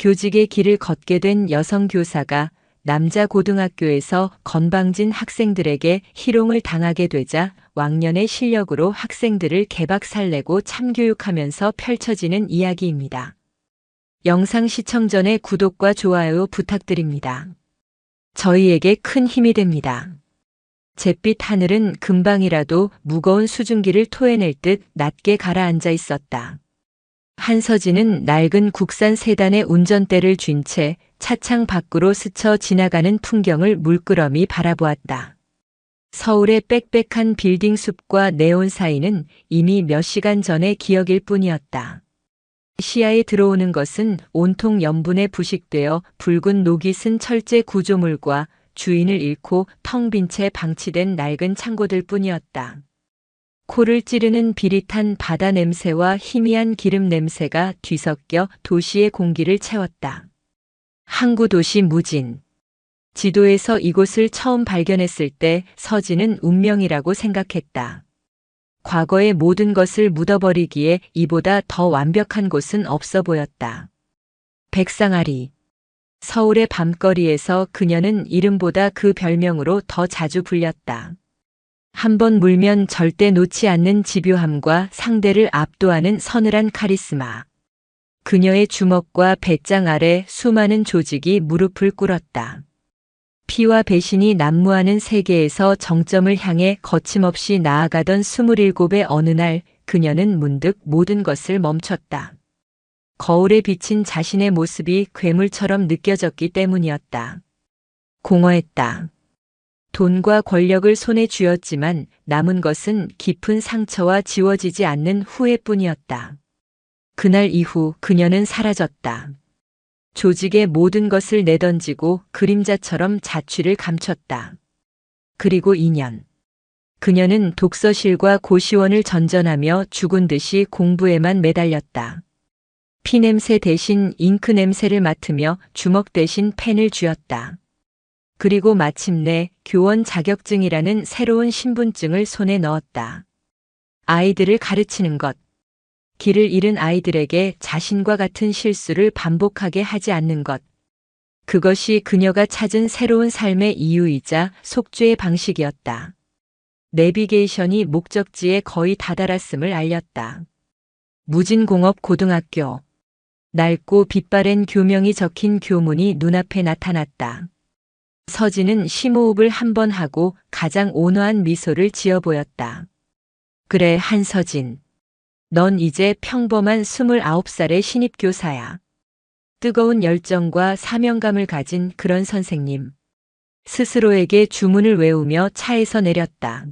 교직의 길을 걷게 된 여성 교사가 남자 고등학교에서 건방진 학생들에게 희롱을 당하게 되자 왕년의 실력으로 학생들을 개박살내고 참교육하면서 펼쳐지는 이야기입니다. 영상 시청 전에 구독과 좋아요 부탁드립니다. 저희에게 큰 힘이 됩니다. 잿빛 하늘은 금방이라도 무거운 수증기를 토해낼 듯 낮게 가라앉아 있었다. 한서진은 낡은 국산 세단의 운전대를 쥔 채 차창 밖으로 스쳐 지나가는 풍경을 물끄러미 바라보았다. 서울의 빽빽한 빌딩 숲과 네온 사이는 이미 몇 시간 전의 기억일 뿐이었다. 시야에 들어오는 것은 온통 염분에 부식되어 붉은 녹이 쓴 철제 구조물과 주인을 잃고 텅 빈 채 방치된 낡은 창고들 뿐이었다. 코를 찌르는 비릿한 바다 냄새와 희미한 기름 냄새가 뒤섞여 도시의 공기를 채웠다. 항구 도시 무진. 지도에서 이곳을 처음 발견했을 때 서진은 운명이라고 생각했다. 과거의 모든 것을 묻어버리기에 이보다 더 완벽한 곳은 없어 보였다. 백상아리. 서울의 밤거리에서 그녀는 이름보다 그 별명으로 더 자주 불렸다. 한번 물면 절대 놓지 않는 집요함과 상대를 압도하는 서늘한 카리스마. 그녀의 주먹과 배짱 아래 수많은 조직이 무릎을 꿇었다. 피와 배신이 난무하는 세계에서 정점을 향해 거침없이 나아가던 27의 어느 날 그녀는 문득 모든 것을 멈췄다. 거울에 비친 자신의 모습이 괴물처럼 느껴졌기 때문이었다. 공허했다. 돈과 권력을 손에 쥐었지만 남은 것은 깊은 상처와 지워지지 않는 후회뿐이었다. 그날 이후 그녀는 사라졌다. 조직의 모든 것을 내던지고 그림자처럼 자취를 감췄다. 그리고 2년. 그녀는 독서실과 고시원을 전전하며 죽은 듯이 공부에만 매달렸다. 피냄새 대신 잉크 냄새를 맡으며 주먹 대신 펜을 쥐었다. 그리고 마침내 교원 자격증이라는 새로운 신분증을 손에 넣었다. 아이들을 가르치는 것. 길을 잃은 아이들에게 자신과 같은 실수를 반복하게 하지 않는 것. 그것이 그녀가 찾은 새로운 삶의 이유이자 속죄의 방식이었다. 내비게이션이 목적지에 거의 다다랐음을 알렸다. 무진공업 고등학교. 낡고 빛바랜 교명이 적힌 교문이 눈앞에 나타났다. 서진은 심호흡을 한 번 하고 가장 온화한 미소를 지어 보였다. 그래, 한서진. 넌 이제 평범한 29살의 신입교사야. 뜨거운 열정과 사명감을 가진 그런 선생님. 스스로에게 주문을 외우며 차에서 내렸다.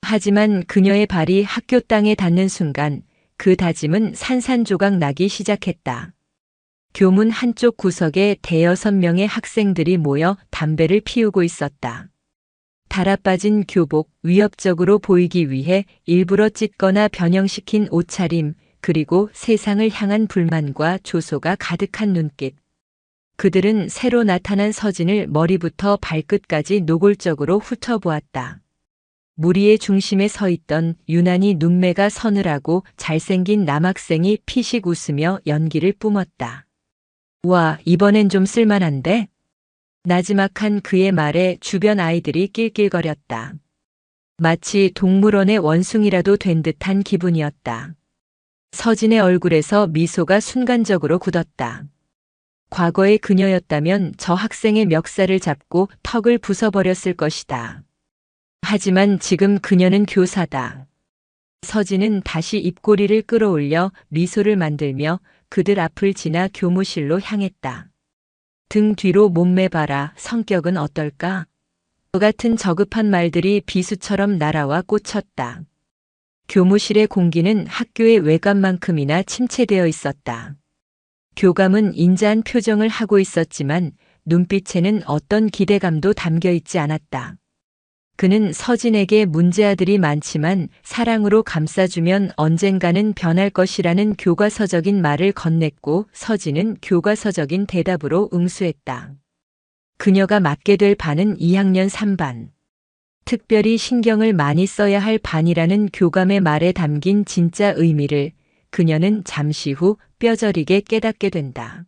하지만 그녀의 발이 학교 땅에 닿는 순간 그 다짐은 산산조각 나기 시작했다. 교문 한쪽 구석에 대여섯 명의 학생들이 모여 담배를 피우고 있었다. 달아빠진 교복, 위협적으로 보이기 위해 일부러 찢거나 변형시킨 옷차림, 그리고 세상을 향한 불만과 조소가 가득한 눈빛. 그들은 새로 나타난 서진을 머리부터 발끝까지 노골적으로 훑어보았다. 무리의 중심에 서 있던 유난히 눈매가 서늘하고 잘생긴 남학생이 피식 웃으며 연기를 뿜었다. 와, 이번엔 좀 쓸만한데? 나지막한 그의 말에 주변 아이들이 낄낄거렸다. 마치 동물원의 원숭이라도 된 듯한 기분이었다. 서진의 얼굴에서 미소가 순간적으로 굳었다. 과거의 그녀였다면 저 학생의 멱살을 잡고 턱을 부숴버렸을 것이다. 하지만 지금 그녀는 교사다. 서진은 다시 입꼬리를 끌어올려 미소를 만들며 그들 앞을 지나 교무실로 향했다. 등 뒤로 몸매 봐라. 성격은 어떨까? 저 같은 저급한 말들이 비수처럼 날아와 꽂혔다. 교무실의 공기는 학교의 외관만큼이나 침체되어 있었다. 교감은 인자한 표정을 하고 있었지만 눈빛에는 어떤 기대감도 담겨 있지 않았다. 그는 서진에게 문제아들이 많지만 사랑으로 감싸주면 언젠가는 변할 것이라는 교과서적인 말을 건넸고 서진은 교과서적인 대답으로 응수했다. 그녀가 맡게 될 반은 2학년 3반. 특별히 신경을 많이 써야 할 반이라는 교감의 말에 담긴 진짜 의미를 그녀는 잠시 후 뼈저리게 깨닫게 된다.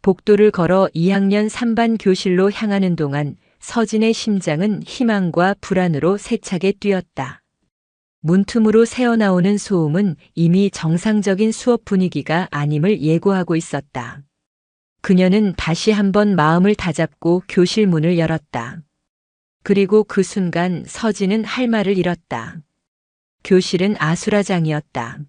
복도를 걸어 2학년 3반 교실로 향하는 동안 서진의 심장은 희망과 불안으로 세차게 뛰었다. 문틈으로 새어나오는 소음은 이미 정상적인 수업 분위기가 아님을 예고하고 있었다. 그녀는 다시 한번 마음을 다잡고 교실 문을 열었다. 그리고 그 순간 서진은 할 말을 잃었다. 교실은 아수라장이었다.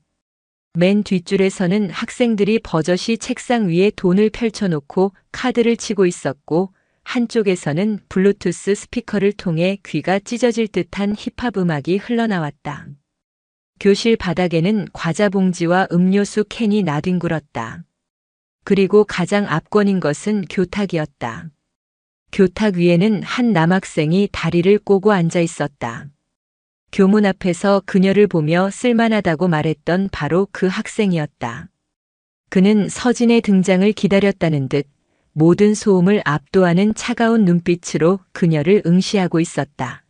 맨 뒷줄에서는 학생들이 버젓이 책상 위에 돈을 펼쳐놓고 카드를 치고 있었고, 한쪽에서는 블루투스 스피커를 통해 귀가 찢어질 듯한 힙합 음악이 흘러나왔다. 교실 바닥에는 과자 봉지와 음료수 캔이 나뒹굴었다. 그리고 가장 압권인 것은 교탁이었다. 교탁 위에는 한 남학생이 다리를 꼬고 앉아 있었다. 교문 앞에서 그녀를 보며 쓸만하다고 말했던 바로 그 학생이었다. 그는 서진의 등장을 기다렸다는 듯 모든 소음을 압도하는 차가운 눈빛으로 그녀를 응시하고 있었다.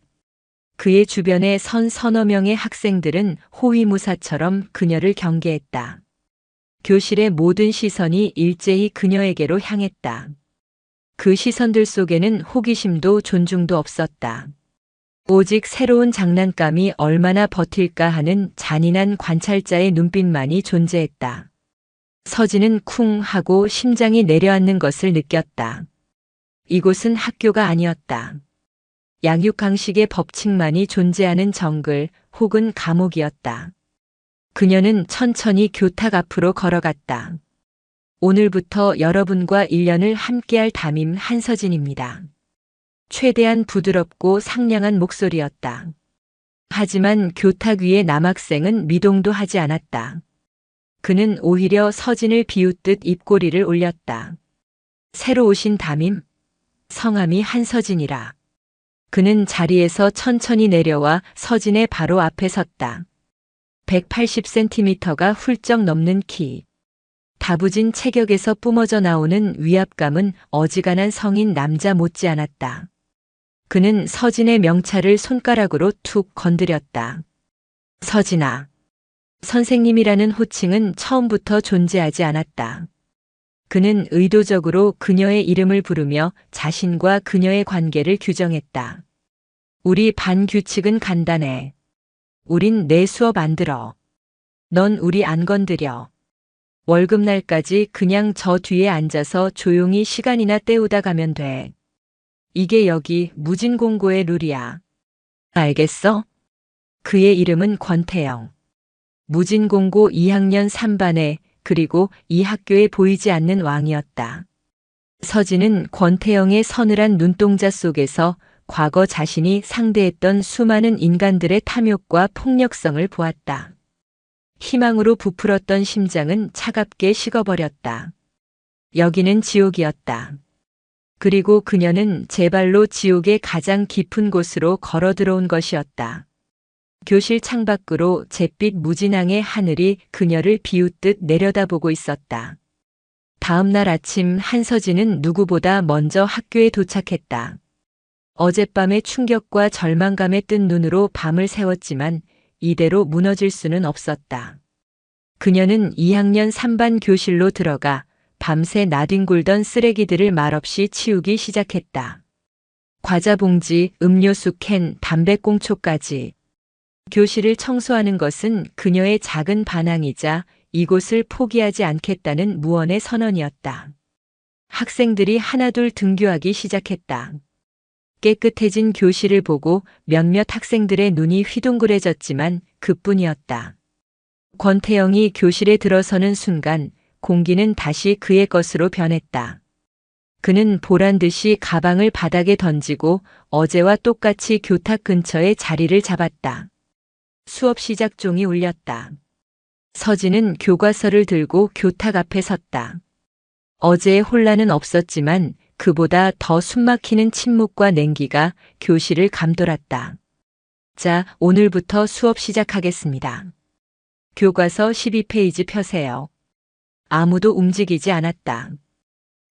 그의 주변에 선 서너 명의 학생들은 호위무사처럼 그녀를 경계했다. 교실의 모든 시선이 일제히 그녀에게로 향했다. 그 시선들 속에는 호기심도 존중도 없었다. 오직 새로운 장난감이 얼마나 버틸까 하는 잔인한 관찰자의 눈빛만이 존재했다. 서진은 쿵 하고 심장이 내려앉는 것을 느꼈다. 이곳은 학교가 아니었다. 양육강식의 법칙만이 존재하는 정글 혹은 감옥이었다. 그녀는 천천히 교탁 앞으로 걸어갔다. 오늘부터 여러분과 1년을 함께할 담임 한서진입니다. 최대한 부드럽고 상냥한 목소리였다. 하지만 교탁 위의 남학생은 미동도 하지 않았다. 그는 오히려 서진을 비웃듯 입꼬리를 올렸다. 새로 오신 담임? 성함이 한서진이라. 그는 자리에서 천천히 내려와 서진의 바로 앞에 섰다. 180cm가 훌쩍 넘는 키. 다부진 체격에서 뿜어져 나오는 위압감은 어지간한 성인 남자 못지않았다. 그는 서진의 명찰을 손가락으로 툭 건드렸다. 서진아. 선생님이라는 호칭은 처음부터 존재하지 않았다. 그는 의도적으로 그녀의 이름을 부르며 자신과 그녀의 관계를 규정했다. 우리 반 규칙은 간단해. 우린 내 수업 안 들어. 넌 우리 안 건드려. 월급날까지 그냥 저 뒤에 앉아서 조용히 시간이나 때우다 가면 돼. 이게 여기 무진공고의 룰이야. 알겠어? 그의 이름은 권태영. 무진공고 2학년 3반에 그리고 이 학교에 보이지 않는 왕이었다. 서진은 권태영의 서늘한 눈동자 속에서 과거 자신이 상대했던 수많은 인간들의 탐욕과 폭력성을 보았다. 희망으로 부풀었던 심장은 차갑게 식어버렸다. 여기는 지옥이었다. 그리고 그녀는 제 발로 지옥의 가장 깊은 곳으로 걸어 들어온 것이었다. 교실 창밖으로 잿빛 무진항의 하늘이 그녀를 비웃듯 내려다보고 있었다. 다음 날 아침 한서진은 누구보다 먼저 학교에 도착했다. 어젯밤의 충격과 절망감에 뜬 눈으로 밤을 새웠지만 이대로 무너질 수는 없었다. 그녀는 2학년 3반 교실로 들어가 밤새 나뒹굴던 쓰레기들을 말없이 치우기 시작했다. 과자 봉지, 음료수 캔, 담배꽁초까지. 교실을 청소하는 것은 그녀의 작은 반항이자 이곳을 포기하지 않겠다는 무언의 선언이었다. 학생들이 하나둘 등교하기 시작했다. 깨끗해진 교실을 보고 몇몇 학생들의 눈이 휘둥그레졌지만 그뿐이었다. 권태영이 교실에 들어서는 순간 공기는 다시 그의 것으로 변했다. 그는 보란듯이 가방을 바닥에 던지고 어제와 똑같이 교탁 근처에 자리를 잡았다. 수업 시작 종이 울렸다. 서진은 교과서를 들고 교탁 앞에 섰다. 어제의 혼란은 없었지만 그보다 더 숨막히는 침묵과 냉기가 교실을 감돌았다. 자, 오늘부터 수업 시작하겠습니다. 교과서 12페이지 펴세요. 아무도 움직이지 않았다.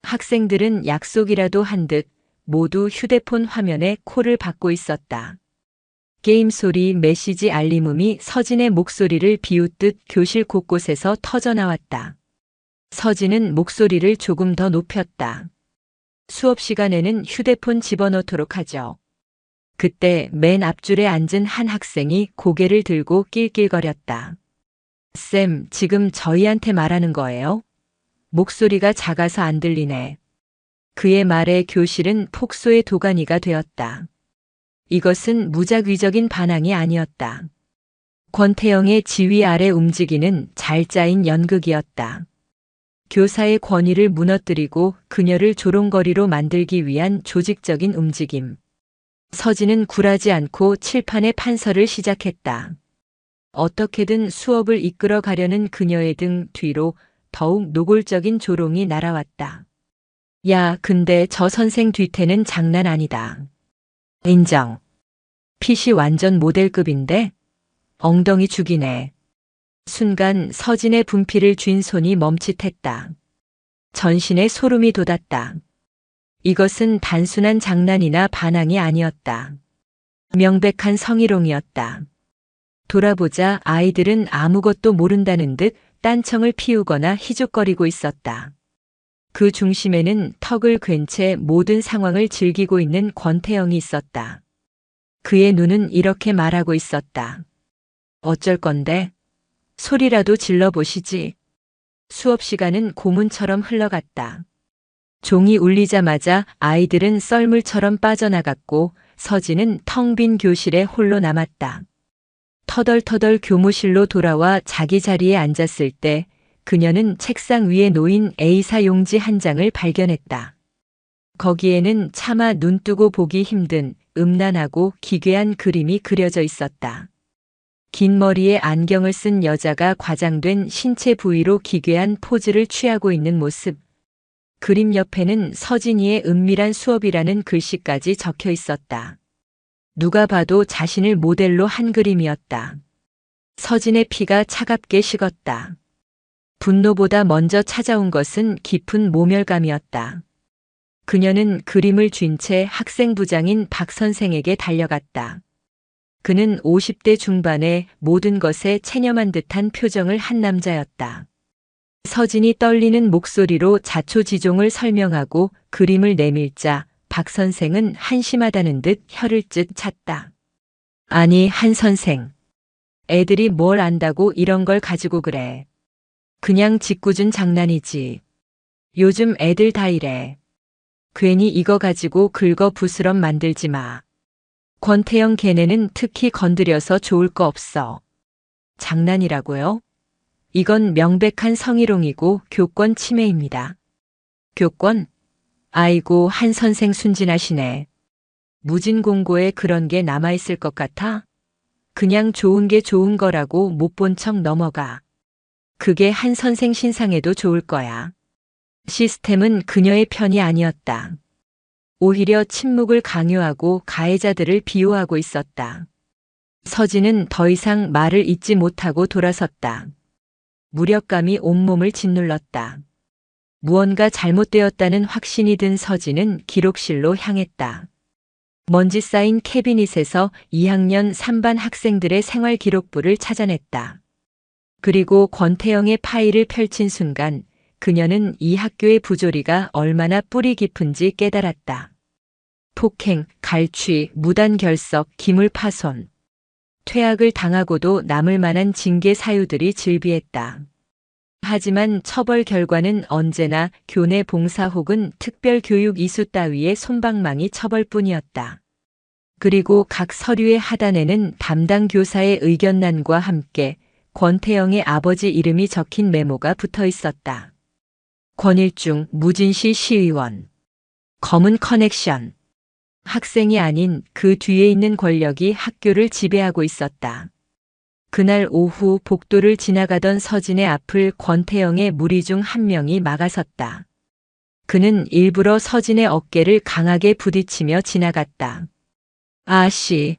학생들은 약속이라도 한 듯 모두 휴대폰 화면에 코를 박고 있었다. 게임 소리, 메시지 알림음이 서진의 목소리를 비웃듯 교실 곳곳에서 터져나왔다. 서진은 목소리를 조금 더 높였다. 수업 시간에는 휴대폰 집어넣도록 하죠. 그때 맨 앞줄에 앉은 한 학생이 고개를 들고 낄낄거렸다. 쌤, 지금 저희한테 말하는 거예요? 목소리가 작아서 안 들리네. 그의 말에 교실은 폭소의 도가니가 되었다. 이것은 무작위적인 반항이 아니었다. 권태영의 지휘 아래 움직이는 잘 짜인 연극이었다. 교사의 권위를 무너뜨리고 그녀를 조롱거리로 만들기 위한 조직적인 움직임. 서진은 굴하지 않고 칠판에 판서를 시작했다. 어떻게든 수업을 이끌어 가려는 그녀의 등 뒤로 더욱 노골적인 조롱이 날아왔다. 야, 근데 저 선생 뒤태는 장난 아니다. 인정. 핏이 완전 모델급인데? 엉덩이 죽이네. 순간 서진의 분필을 쥔 손이 멈칫했다. 전신에 소름이 돋았다. 이것은 단순한 장난이나 반항이 아니었다. 명백한 성희롱이었다. 돌아보자 아이들은 아무것도 모른다는 듯 딴청을 피우거나 희죽거리고 있었다. 그 중심에는 턱을 괜 채 모든 상황을 즐기고 있는 권태영이 있었다. 그의 눈은 이렇게 말하고 있었다. 어쩔 건데? 소리라도 질러보시지. 수업 시간은 고문처럼 흘러갔다. 종이 울리자마자 아이들은 썰물처럼 빠져나갔고 서진은 텅 빈 교실에 홀로 남았다. 터덜터덜 교무실로 돌아와 자기 자리에 앉았을 때 그녀는 책상 위에 놓인 A사 용지 한 장을 발견했다. 거기에는 차마 눈뜨고 보기 힘든 음란하고 기괴한 그림이 그려져 있었다. 긴 머리에 안경을 쓴 여자가 과장된 신체 부위로 기괴한 포즈를 취하고 있는 모습. 그림 옆에는 서진이의 은밀한 수업이라는 글씨까지 적혀 있었다. 누가 봐도 자신을 모델로 한 그림이었다. 서진의 피가 차갑게 식었다. 분노보다 먼저 찾아온 것은 깊은 모멸감이었다. 그녀는 그림을 쥔 채 학생부장인 박 선생에게 달려갔다. 그는 50대 중반에 모든 것에 체념한 듯한 표정을 한 남자였다. 서진이 떨리는 목소리로 자초지종을 설명하고 그림을 내밀자 박 선생은 한심하다는 듯 혀를 쯧 찼다. 아니, 한 선생. 애들이 뭘 안다고 이런 걸 가지고 그래. 그냥 짓궂은 장난이지. 요즘 애들 다 이래. 괜히 이거 가지고 긁어 부스럼 만들지 마. 권태영 걔네는 특히 건드려서 좋을 거 없어. 장난이라고요? 이건 명백한 성희롱이고 교권 침해입니다. 교권? 아이고, 한 선생 순진하시네. 무진공고에 그런 게 남아있을 것 같아? 그냥 좋은 게 좋은 거라고 못 본 척 넘어가. 그게 한 선생 신상에도 좋을 거야. 시스템은 그녀의 편이 아니었다. 오히려 침묵을 강요하고 가해자들을 비호하고 있었다. 서진은 더 이상 말을 잇지 못하고 돌아섰다. 무력감이 온몸을 짓눌렀다. 무언가 잘못되었다는 확신이 든 서진은 기록실로 향했다. 먼지 쌓인 캐비닛에서 2학년 3반 학생들의 생활 기록부를 찾아냈다. 그리고 권태영의 파일을 펼친 순간 그녀는 이 학교의 부조리가 얼마나 뿌리 깊은지 깨달았다. 폭행, 갈취, 무단 결석, 기물 파손. 퇴학을 당하고도 남을 만한 징계 사유들이 즐비했다. 하지만 처벌 결과는 언제나 교내 봉사 혹은 특별 교육 이수 따위의 솜방망이 처벌뿐이었다. 그리고 각 서류의 하단에는 담당 교사의 의견란과 함께 권태영의 아버지 이름이 적힌 메모가 붙어 있었다. 권일중 무진시 시의원. 검은 커넥션. 학생이 아닌 그 뒤에 있는 권력이 학교를 지배하고 있었다. 그날 오후 복도를 지나가던 서진의 앞을 권태영의 무리 중 한 명이 막아섰다. 그는 일부러 서진의 어깨를 강하게 부딪히며 지나갔다. 아씨,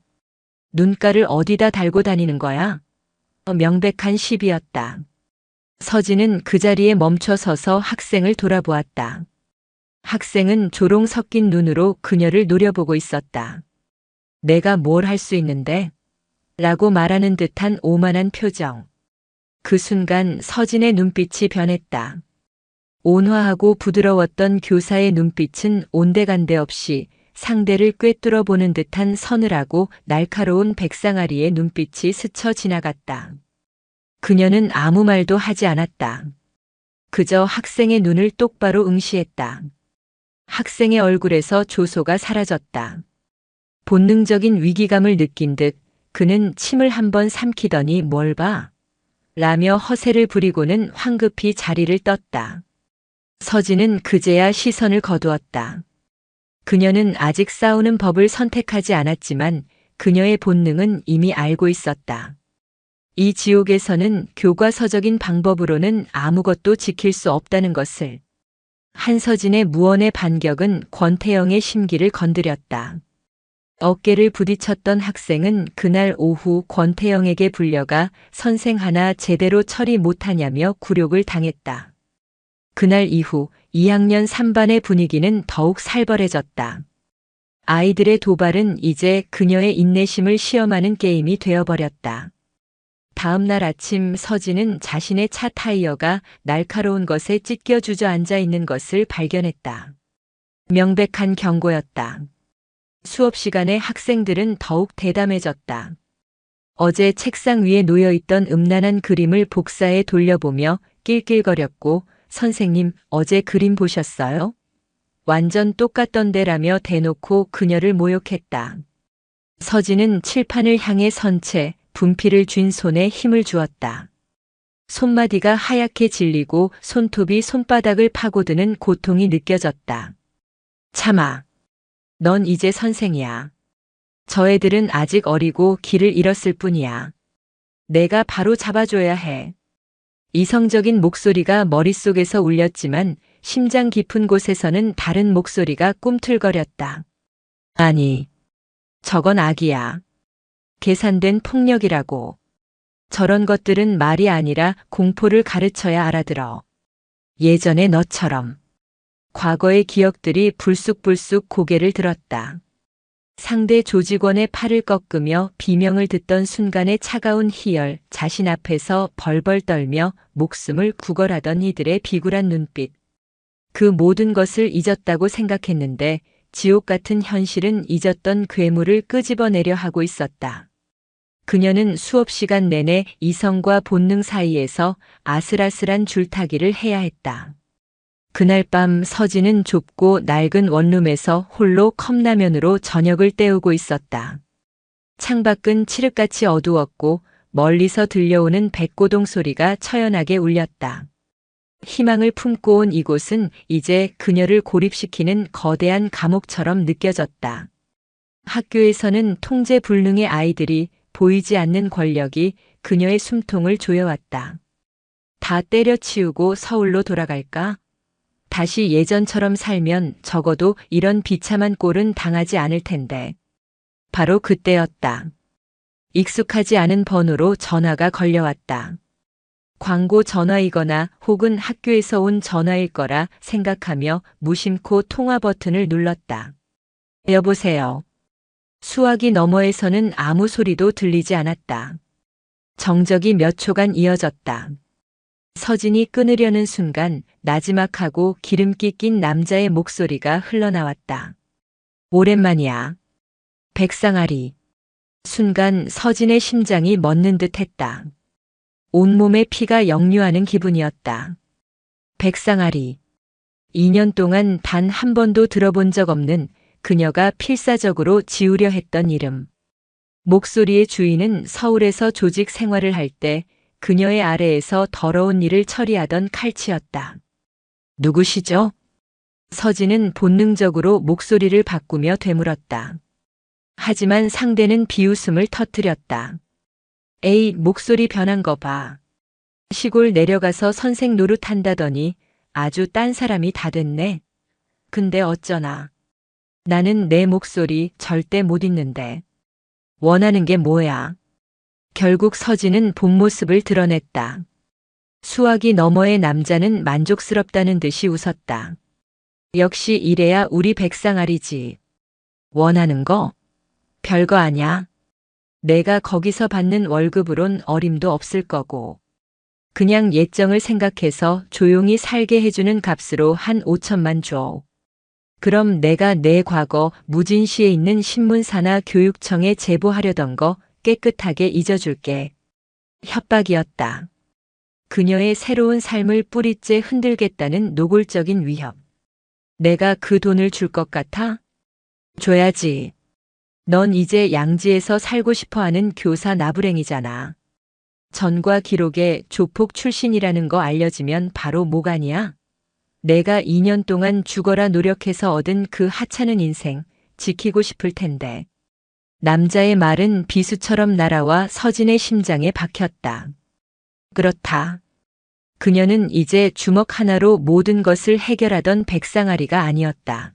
눈가를 어디다 달고 다니는 거야? 명백한 시비였다. 서진은 그 자리에 멈춰 서서 학생을 돌아보았다. 학생은 조롱 섞인 눈으로 그녀를 노려보고 있었다. 내가 뭘 할 수 있는데? 라고 말하는 듯한 오만한 표정. 그 순간 서진의 눈빛이 변했다. 온화하고 부드러웠던 교사의 눈빛은 온데간데 없이 상대를 꿰뚫어 보는 듯한 서늘하고 날카로운 백상아리의 눈빛이 스쳐 지나갔다. 그녀는 아무 말도 하지 않았다. 그저 학생의 눈을 똑바로 응시했다. 학생의 얼굴에서 조소가 사라졌다. 본능적인 위기감을 느낀 듯 그는 침을 한번 삼키더니 뭘 봐? 라며 허세를 부리고는 황급히 자리를 떴다. 서진은 그제야 시선을 거두었다. 그녀는 아직 싸우는 법을 선택하지 않았지만 그녀의 본능은 이미 알고 있었다. 이 지옥에서는 교과서적인 방법으로는 아무것도 지킬 수 없다는 것을. 한서진의 무언의 반격은 권태영의 심기를 건드렸다. 어깨를 부딪혔던 학생은 그날 오후 권태영에게 불려가 선생 하나 제대로 처리 못하냐며 굴욕을 당했다. 그날 이후 2학년 3반의 분위기는 더욱 살벌해졌다. 아이들의 도발은 이제 그녀의 인내심을 시험하는 게임이 되어버렸다. 다음 날 아침 서진은 자신의 차 타이어가 날카로운 것에 찢겨 주저앉아 있는 것을 발견했다. 명백한 경고였다. 수업 시간에 학생들은 더욱 대담해졌다. 어제 책상 위에 놓여있던 음란한 그림을 복사해 돌려보며 낄낄거렸고 선생님, 어제 그림 보셨어요? 완전 똑같던데라며 대놓고 그녀를 모욕했다. 서진은 칠판을 향해 선 채 분필을 쥔 손에 힘을 주었다. 손마디가 하얗게 질리고 손톱이 손바닥을 파고드는 고통이 느껴졌다. 참아. 넌 이제 선생이야. 저 애들은 아직 어리고 길을 잃었을 뿐이야. 내가 바로 잡아줘야 해. 이성적인 목소리가 머릿속에서 울렸지만 심장 깊은 곳에서는 다른 목소리가 꿈틀거렸다. 아니, 저건 악이야. 계산된 폭력이라고. 저런 것들은 말이 아니라 공포를 가르쳐야 알아들어. 예전의 너처럼. 과거의 기억들이 불쑥불쑥 고개를 들었다. 상대 조직원의 팔을 꺾으며 비명을 듣던 순간의 차가운 희열, 자신 앞에서 벌벌 떨며 목숨을 구걸하던 이들의 비굴한 눈빛. 그 모든 것을 잊었다고 생각했는데 지옥 같은 현실은 잊었던 괴물을 끄집어내려 하고 있었다. 그녀는 수업 시간 내내 이성과 본능 사이에서 아슬아슬한 줄타기를 해야 했다. 그날 밤 서진은 좁고 낡은 원룸에서 홀로 컵라면으로 저녁을 때우고 있었다. 창밖은 칠흑같이 어두웠고 멀리서 들려오는 백고동 소리가 처연하게 울렸다. 희망을 품고 온 이곳은 이제 그녀를 고립시키는 거대한 감옥처럼 느껴졌다. 학교에서는 통제 불능의 아이들이 보이지 않는 권력이 그녀의 숨통을 조여왔다. 다 때려치우고 서울로 돌아갈까? 다시 예전처럼 살면 적어도 이런 비참한 꼴은 당하지 않을 텐데. 바로 그때였다. 익숙하지 않은 번호로 전화가 걸려왔다. 광고 전화이거나 혹은 학교에서 온 전화일 거라 생각하며 무심코 통화 버튼을 눌렀다. 여보세요. 수화기 너머에서는 아무 소리도 들리지 않았다. 정적이 몇 초간 이어졌다. 서진이 끊으려는 순간 나지막하고 기름기 낀 남자의 목소리가 흘러나왔다. 오랜만이야. 백상아리. 순간 서진의 심장이 멎는 듯 했다. 온몸에 피가 역류하는 기분이었다. 백상아리. 2년 동안 단 한 번도 들어본 적 없는 그녀가 필사적으로 지우려 했던 이름. 목소리의 주인은 서울에서 조직 생활을 할 때 그녀의 아래에서 더러운 일을 처리하던 칼치였다. 누구시죠? 서진은 본능적으로 목소리를 바꾸며 되물었다. 하지만 상대는 비웃음을 터뜨렸다. 에이, 목소리 변한 거 봐. 시골 내려가서 선생 노릇한다더니 아주 딴 사람이 다 됐네. 근데 어쩌나. 나는 내 목소리 절대 못 잊는데. 원하는 게 뭐야? 결국 서진은 본 모습을 드러냈다. 수화기 너머의 남자는 만족스럽다는 듯이 웃었다. 역시 이래야 우리 백상아리지. 원하는 거? 별거 아냐. 내가 거기서 받는 월급으론 어림도 없을 거고. 그냥 예정을 생각해서 조용히 살게 해주는 값으로 한 5천만 줘. 그럼 내가 내 과거 무진시에 있는 신문사나 교육청에 제보하려던 거 깨끗하게 잊어줄게. 협박이었다. 그녀의 새로운 삶을 뿌리째 흔들겠다는 노골적인 위협. 내가 그 돈을 줄 것 같아? 줘야지. 넌 이제 양지에서 살고 싶어하는 교사 나부랭이잖아. 전과 기록에 조폭 출신이라는 거 알려지면 바로 모간이야. 내가 2년 동안 죽어라 노력해서 얻은 그 하찮은 인생 지키고 싶을 텐데. 남자의 말은 비수처럼 날아와 서진의 심장에 박혔다. 그렇다. 그녀는 이제 주먹 하나로 모든 것을 해결하던 백상아리가 아니었다.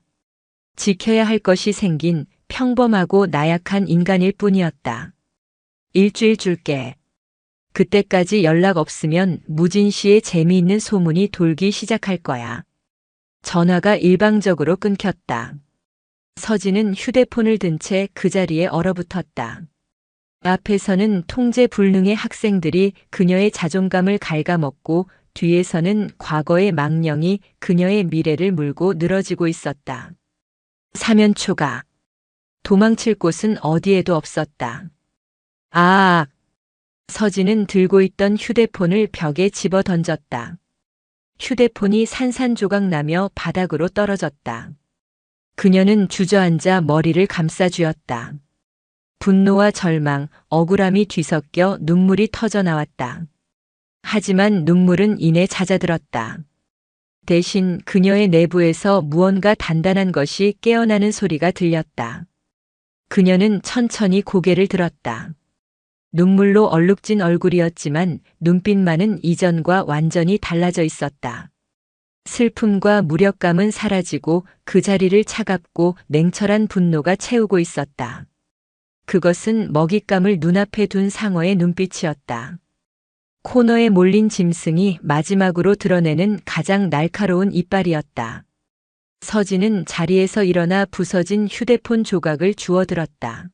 지켜야 할 것이 생긴 평범하고 나약한 인간일 뿐이었다. 일주일 줄게. 그때까지 연락 없으면 무진시에 재미있는 소문이 돌기 시작할 거야. 전화가 일방적으로 끊겼다. 서진은 휴대폰을 든 채 그 자리에 얼어붙었다. 앞에서는 통제 불능의 학생들이 그녀의 자존감을 갉아먹고 뒤에서는 과거의 망령이 그녀의 미래를 물고 늘어지고 있었다. 사면초가. 도망칠 곳은 어디에도 없었다. 아! 서진은 들고 있던 휴대폰을 벽에 집어 던졌다. 휴대폰이 산산조각 나며 바닥으로 떨어졌다. 그녀는 주저앉아 머리를 감싸쥐었다. 분노와 절망, 억울함이 뒤섞여 눈물이 터져 나왔다. 하지만 눈물은 이내 잦아들었다. 대신 그녀의 내부에서 무언가 단단한 것이 깨어나는 소리가 들렸다. 그녀는 천천히 고개를 들었다. 눈물로 얼룩진 얼굴이었지만 눈빛만은 이전과 완전히 달라져 있었다. 슬픔과 무력감은 사라지고 그 자리를 차갑고 냉철한 분노가 채우고 있었다. 그것은 먹잇감을 눈앞에 둔 상어의 눈빛이었다. 코너에 몰린 짐승이 마지막으로 드러내는 가장 날카로운 이빨이었다. 서진은 자리에서 일어나 부서진 휴대폰 조각을 주워들었다.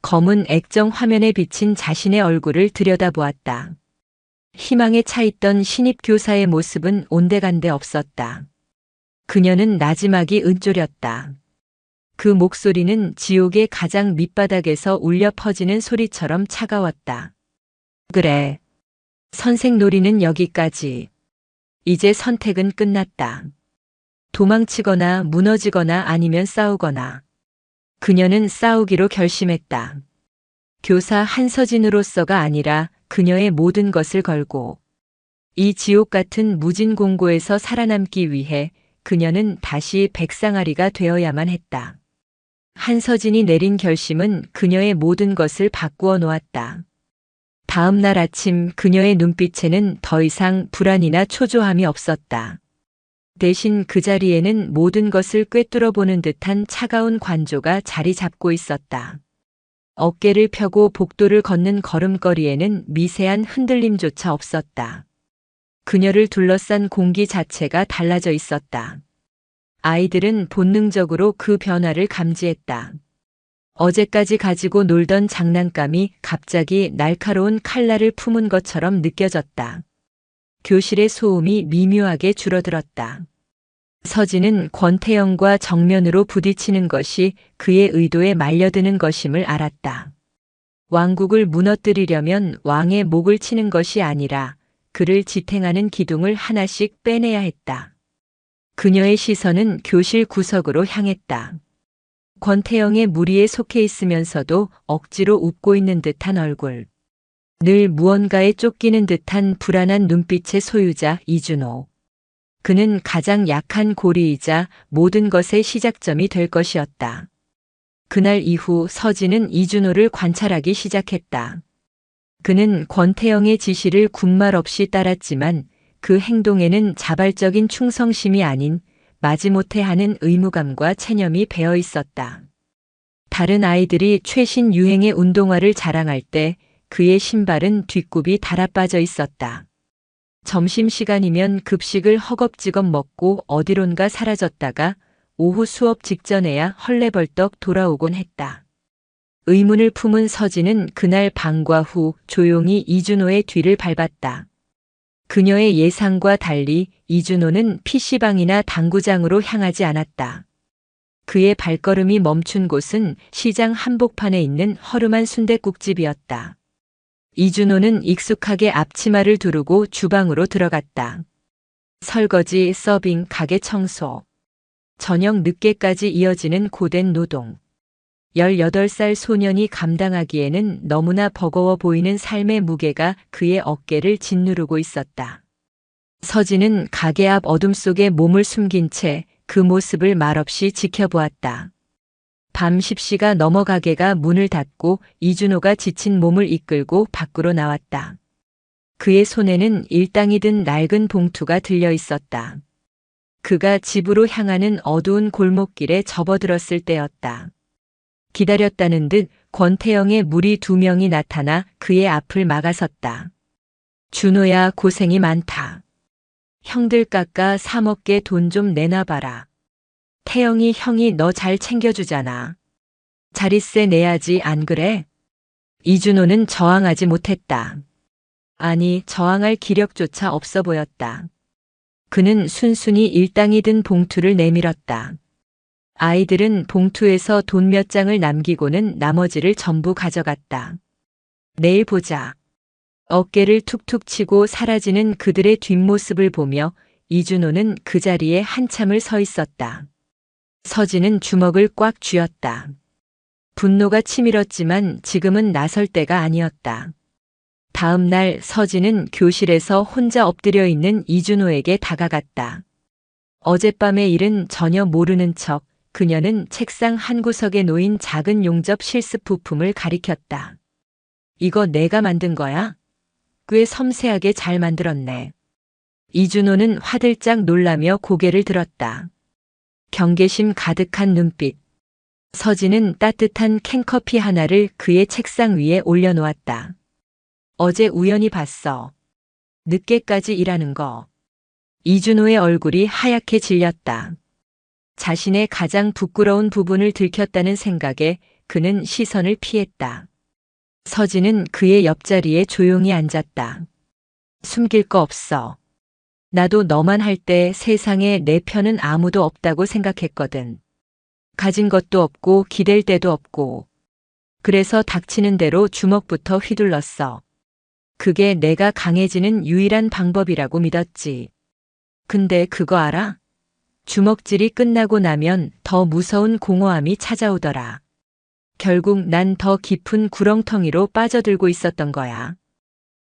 검은 액정 화면에 비친 자신의 얼굴을 들여다보았다. 희망에 차있던 신입 교사의 모습은 온데간데 없었다. 그녀는 나지막이 은졸였다. 그 목소리는 지옥의 가장 밑바닥에서 울려 퍼지는 소리처럼 차가웠다. 그래. 선생 놀이는 여기까지. 이제 선택은 끝났다. 도망치거나 무너지거나 아니면 싸우거나. 그녀는 싸우기로 결심했다. 교사 한서진으로서가 아니라 그녀의 모든 것을 걸고. 이 지옥 같은 무진 공고에서 살아남기 위해 그녀는 다시 백상아리가 되어야만 했다. 한서진이 내린 결심은 그녀의 모든 것을 바꾸어 놓았다. 다음 날 아침 그녀의 눈빛에는 더 이상 불안이나 초조함이 없었다. 대신 그 자리에는 모든 것을 꿰뚫어 보는 듯한 차가운 관조가 자리 잡고 있었다. 어깨를 펴고 복도를 걷는 걸음걸이에는 미세한 흔들림조차 없었다. 그녀를 둘러싼 공기 자체가 달라져 있었다. 아이들은 본능적으로 그 변화를 감지했다. 어제까지 가지고 놀던 장난감이 갑자기 날카로운 칼날을 품은 것처럼 느껴졌다. 교실의 소음이 미묘하게 줄어들었다. 서진은 권태영과 정면으로 부딪히는 것이 그의 의도에 말려드는 것임을 알았다. 왕국을 무너뜨리려면 왕의 목을 치는 것이 아니라 그를 지탱하는 기둥을 하나씩 빼내야 했다. 그녀의 시선은 교실 구석으로 향했다. 권태영의 무리에 속해 있으면서도 억지로 웃고 있는 듯한 얼굴. 늘 무언가에 쫓기는 듯한 불안한 눈빛의 소유자 이준호. 그는 가장 약한 고리이자 모든 것의 시작점이 될 것이었다. 그날 이후 서진은 이준호를 관찰하기 시작했다. 그는 권태영의 지시를 군말 없이 따랐지만 그 행동에는 자발적인 충성심이 아닌 마지못해 하는 의무감과 체념이 배어 있었다. 다른 아이들이 최신 유행의 운동화를 자랑할 때 그의 신발은 뒷굽이 달아빠져 있었다. 점심시간이면 급식을 허겁지겁 먹고 어디론가 사라졌다가 오후 수업 직전에야 헐레벌떡 돌아오곤 했다. 의문을 품은 서진은 그날 방과 후 조용히 이준호의 뒤를 밟았다. 그녀의 예상과 달리 이준호는 PC방이나 당구장으로 향하지 않았다. 그의 발걸음이 멈춘 곳은 시장 한복판에 있는 허름한 순댓국집이었다. 이준호는 익숙하게 앞치마를 두르고 주방으로 들어갔다. 설거지, 서빙, 가게 청소. 저녁 늦게까지 이어지는 고된 노동. 18살 소년이 감당하기에는 너무나 버거워 보이는 삶의 무게가 그의 어깨를 짓누르고 있었다. 서진은 가게 앞 어둠 속에 몸을 숨긴 채 그 모습을 말없이 지켜보았다. 밤 10시가 넘어 가게가 문을 닫고 이준호가 지친 몸을 이끌고 밖으로 나왔다. 그의 손에는 일당이 든 낡은 봉투가 들려 있었다. 그가 집으로 향하는 어두운 골목길에 접어들었을 때였다. 기다렸다는 듯 권태영의 무리 2명이 나타나 그의 앞을 막아섰다. 준호야, 고생이 많다. 형들 깎아 사 먹게 돈 좀 내놔봐라. 태영이 형이 너 잘 챙겨주잖아. 자릿세 내야지 안 그래? 이준호는 저항하지 못했다. 아니, 저항할 기력조차 없어 보였다. 그는 순순히 일당이 든 봉투를 내밀었다. 아이들은 봉투에서 돈 몇 장을 남기고는 나머지를 전부 가져갔다. 내일 보자. 어깨를 툭툭 치고 사라지는 그들의 뒷모습을 보며 이준호는 그 자리에 한참을 서 있었다. 서진은 주먹을 꽉 쥐었다. 분노가 치밀었지만 지금은 나설 때가 아니었다. 다음 날 서진은 교실에서 혼자 엎드려 있는 이준호에게 다가갔다. 어젯밤의 일은 전혀 모르는 척 그녀는 책상 한 구석에 놓인 작은 용접 실습 부품을 가리켰다. 이거 내가 만든 거야? 꽤 섬세하게 잘 만들었네. 이준호는 화들짝 놀라며 고개를 들었다. 경계심 가득한 눈빛. 서진은 따뜻한 캔커피 하나를 그의 책상 위에 올려놓았다. 어제 우연히 봤어. 늦게까지 일하는 거. 이준호의 얼굴이 하얗게 질렸다. 자신의 가장 부끄러운 부분을 들켰다는 생각에 그는 시선을 피했다. 서진은 그의 옆자리에 조용히 앉았다. 숨길 거 없어. 나도 너만 할 때 세상에 내 편은 아무도 없다고 생각했거든. 가진 것도 없고 기댈 데도 없고. 그래서 닥치는 대로 주먹부터 휘둘렀어. 그게 내가 강해지는 유일한 방법이라고 믿었지. 근데 그거 알아? 주먹질이 끝나고 나면 더 무서운 공허함이 찾아오더라. 결국 난 더 깊은 구렁텅이로 빠져들고 있었던 거야.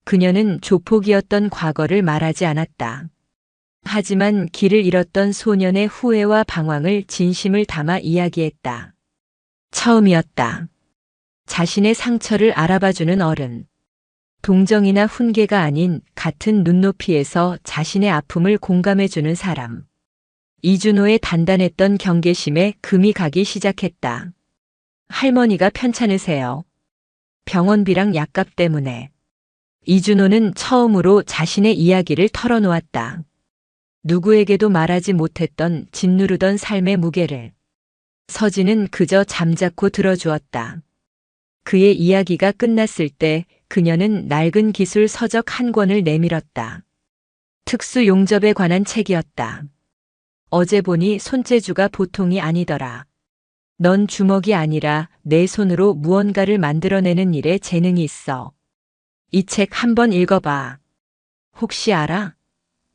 그녀는 조폭이었던 과거를 말하지 않았다. 하지만 길을 잃었던 소년의 후회와 방황을 진심을 담아 이야기했다. 처음이었다. 자신의 상처를 알아봐주는 어른. 동정이나 훈계가 아닌 같은 눈높이에서 자신의 아픔을 공감해주는 사람. 이준호의 단단했던 경계심에 금이 가기 시작했다. 할머니가 편찮으세요. 병원비랑 약값 때문에. 이준호는 처음으로 자신의 이야기를 털어놓았다. 누구에게도 말하지 못했던 짓누르던 삶의 무게를. 서진은 그저 잠자코 들어주었다. 그의 이야기가 끝났을 때 그녀는 낡은 기술 서적 한 권을 내밀었다. 특수 용접에 관한 책이었다. 어제 보니 손재주가 보통이 아니더라. 넌 주먹이 아니라 내 손으로 무언가를 만들어내는 일에 재능이 있어. 이 책 한번 읽어봐. 혹시 알아?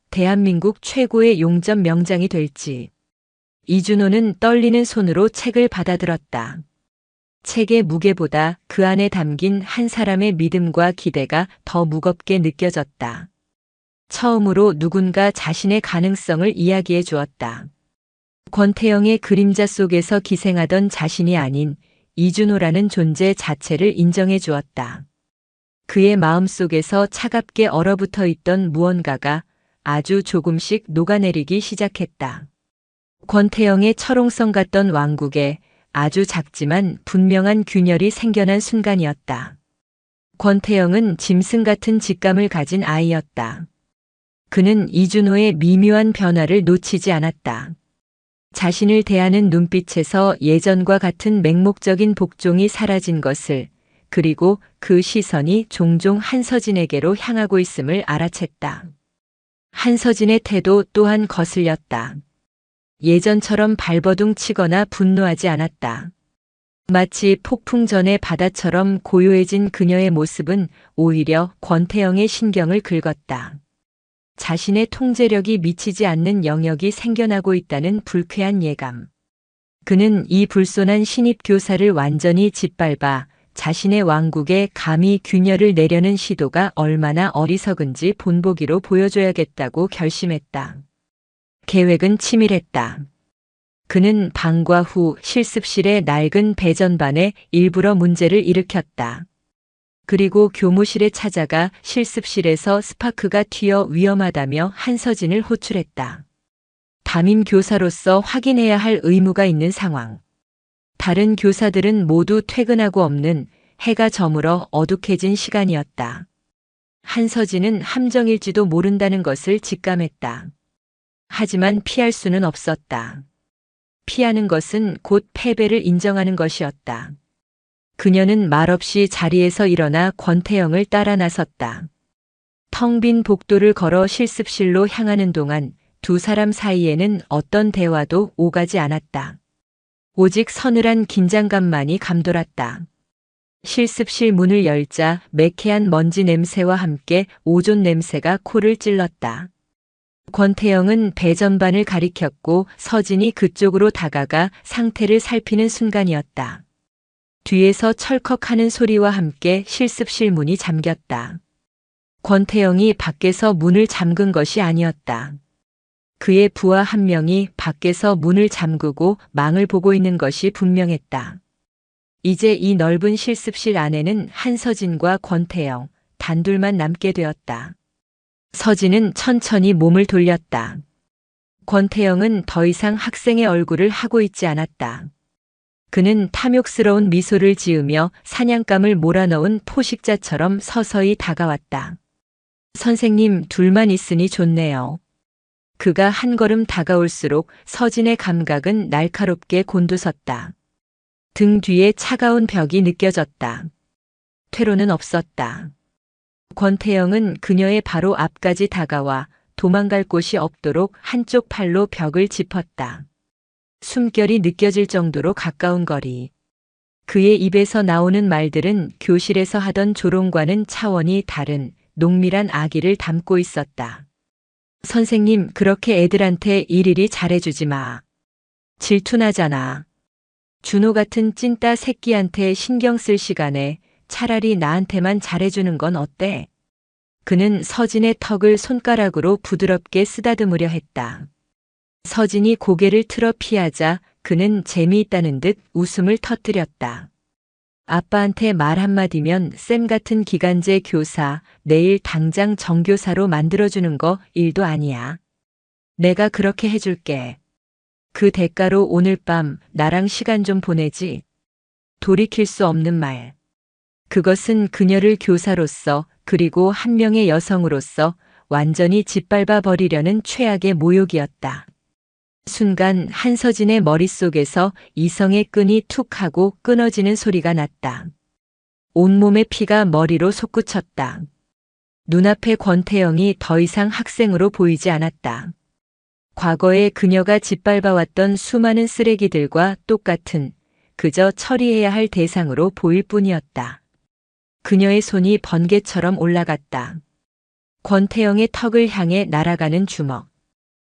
대한민국 최고의 용접 명장이 될지. 이준호는 떨리는 손으로 책을 받아들었다. 책의 무게보다 그 안에 담긴 한 사람의 믿음과 기대가 더 무겁게 느껴졌다. 처음으로 누군가 자신의 가능성을 이야기해 주었다. 권태영의 그림자 속에서 기생하던 자신이 아닌 이준호라는 존재 자체를 인정해 주었다. 그의 마음속에서 차갑게 얼어붙어 있던 무언가가 아주 조금씩 녹아내리기 시작했다. 권태영의 철옹성 같던 왕국에 아주 작지만 분명한 균열이 생겨난 순간이었다. 권태영은 짐승 같은 직감을 가진 아이였다. 그는 이준호의 미묘한 변화를 놓치지 않았다. 자신을 대하는 눈빛에서 예전과 같은 맹목적인 복종이 사라진 것을, 그리고 그 시선이 종종 한서진에게로 향하고 있음을 알아챘다. 한서진의 태도 또한 거슬렸다. 예전처럼 발버둥 치거나 분노하지 않았다. 마치 폭풍 전의 바다처럼 고요해진 그녀의 모습은 오히려 권태영의 신경을 긁었다. 자신의 통제력이 미치지 않는 영역이 생겨나고 있다는 불쾌한 예감. 그는 이 불손한 신입 교사를 완전히 짓밟아 자신의 왕국에 감히 균열을 내려는 시도가 얼마나 어리석은지 본보기로 보여줘야겠다고 결심했다. 계획은 치밀했다. 그는 방과 후 실습실의 낡은 배전반에 일부러 문제를 일으켰다. 그리고 교무실에 찾아가 실습실에서 스파크가 튀어 위험하다며 한서진을 호출했다. 담임 교사로서 확인해야 할 의무가 있는 상황. 다른 교사들은 모두 퇴근하고 없는 해가 저물어 어둑해진 시간이었다. 한서진은 함정일지도 모른다는 것을 직감했다. 하지만 피할 수는 없었다. 피하는 것은 곧 패배를 인정하는 것이었다. 그녀는 말없이 자리에서 일어나 권태영을 따라 나섰다. 텅 빈 복도를 걸어 실습실로 향하는 동안 두 사람 사이에는 어떤 대화도 오가지 않았다. 오직 서늘한 긴장감만이 감돌았다. 실습실 문을 열자 매캐한 먼지 냄새와 함께 오존 냄새가 코를 찔렀다. 권태영은 배전반을 가리켰고 서진이 그쪽으로 다가가 상태를 살피는 순간이었다. 뒤에서 철컥하는 소리와 함께 실습실 문이 잠겼다. 권태영이 밖에서 문을 잠근 것이 아니었다. 그의 부하 한 명이 밖에서 문을 잠그고 망을 보고 있는 것이 분명했다. 이제 이 넓은 실습실 안에는 한서진과 권태영 단둘만 남게 되었다. 서진은 천천히 몸을 돌렸다. 권태영은 더 이상 학생의 얼굴을 하고 있지 않았다. 그는 탐욕스러운 미소를 지으며 사냥감을 몰아넣은 포식자처럼 서서히 다가왔다. 선생님, 둘만 있으니 좋네요. 그가 한 걸음 다가올수록 서진의 감각은 날카롭게 곤두섰다. 등 뒤에 차가운 벽이 느껴졌다. 퇴로는 없었다. 권태영은 그녀의 바로 앞까지 다가와 도망갈 곳이 없도록 한쪽 팔로 벽을 짚었다. 숨결이 느껴질 정도로 가까운 거리. 그의 입에서 나오는 말들은 교실에서 하던 조롱과는 차원이 다른 농밀한 악의를 담고 있었다. 선생님, 그렇게 애들한테 일일이 잘해주지 마. 질투나잖아. 준호 같은 찐따 새끼한테 신경 쓸 시간에 차라리 나한테만 잘해주는 건 어때? 그는 서진의 턱을 손가락으로 부드럽게 쓰다듬으려 했다. 서진이 고개를 틀어 피하자 그는 재미있다는 듯 웃음을 터뜨렸다. 아빠한테 말 한마디면 쌤 같은 기간제 교사 내일 당장 정교사로 만들어주는 거 일도 아니야. 내가 그렇게 해줄게. 그 대가로 오늘 밤 나랑 시간 좀 보내지. 돌이킬 수 없는 말. 그것은 그녀를 교사로서 그리고 한 명의 여성으로서 완전히 짓밟아 버리려는 최악의 모욕이었다. 순간 한서진의 머릿속에서 이성의 끈이 툭 하고 끊어지는 소리가 났다. 온몸의 피가 머리로 솟구쳤다. 눈앞의 권태영이 더 이상 학생으로 보이지 않았다. 과거에 그녀가 짓밟아왔던 수많은 쓰레기들과 똑같은 그저 처리해야 할 대상으로 보일 뿐이었다. 그녀의 손이 번개처럼 올라갔다. 권태영의 턱을 향해 날아가는 주먹.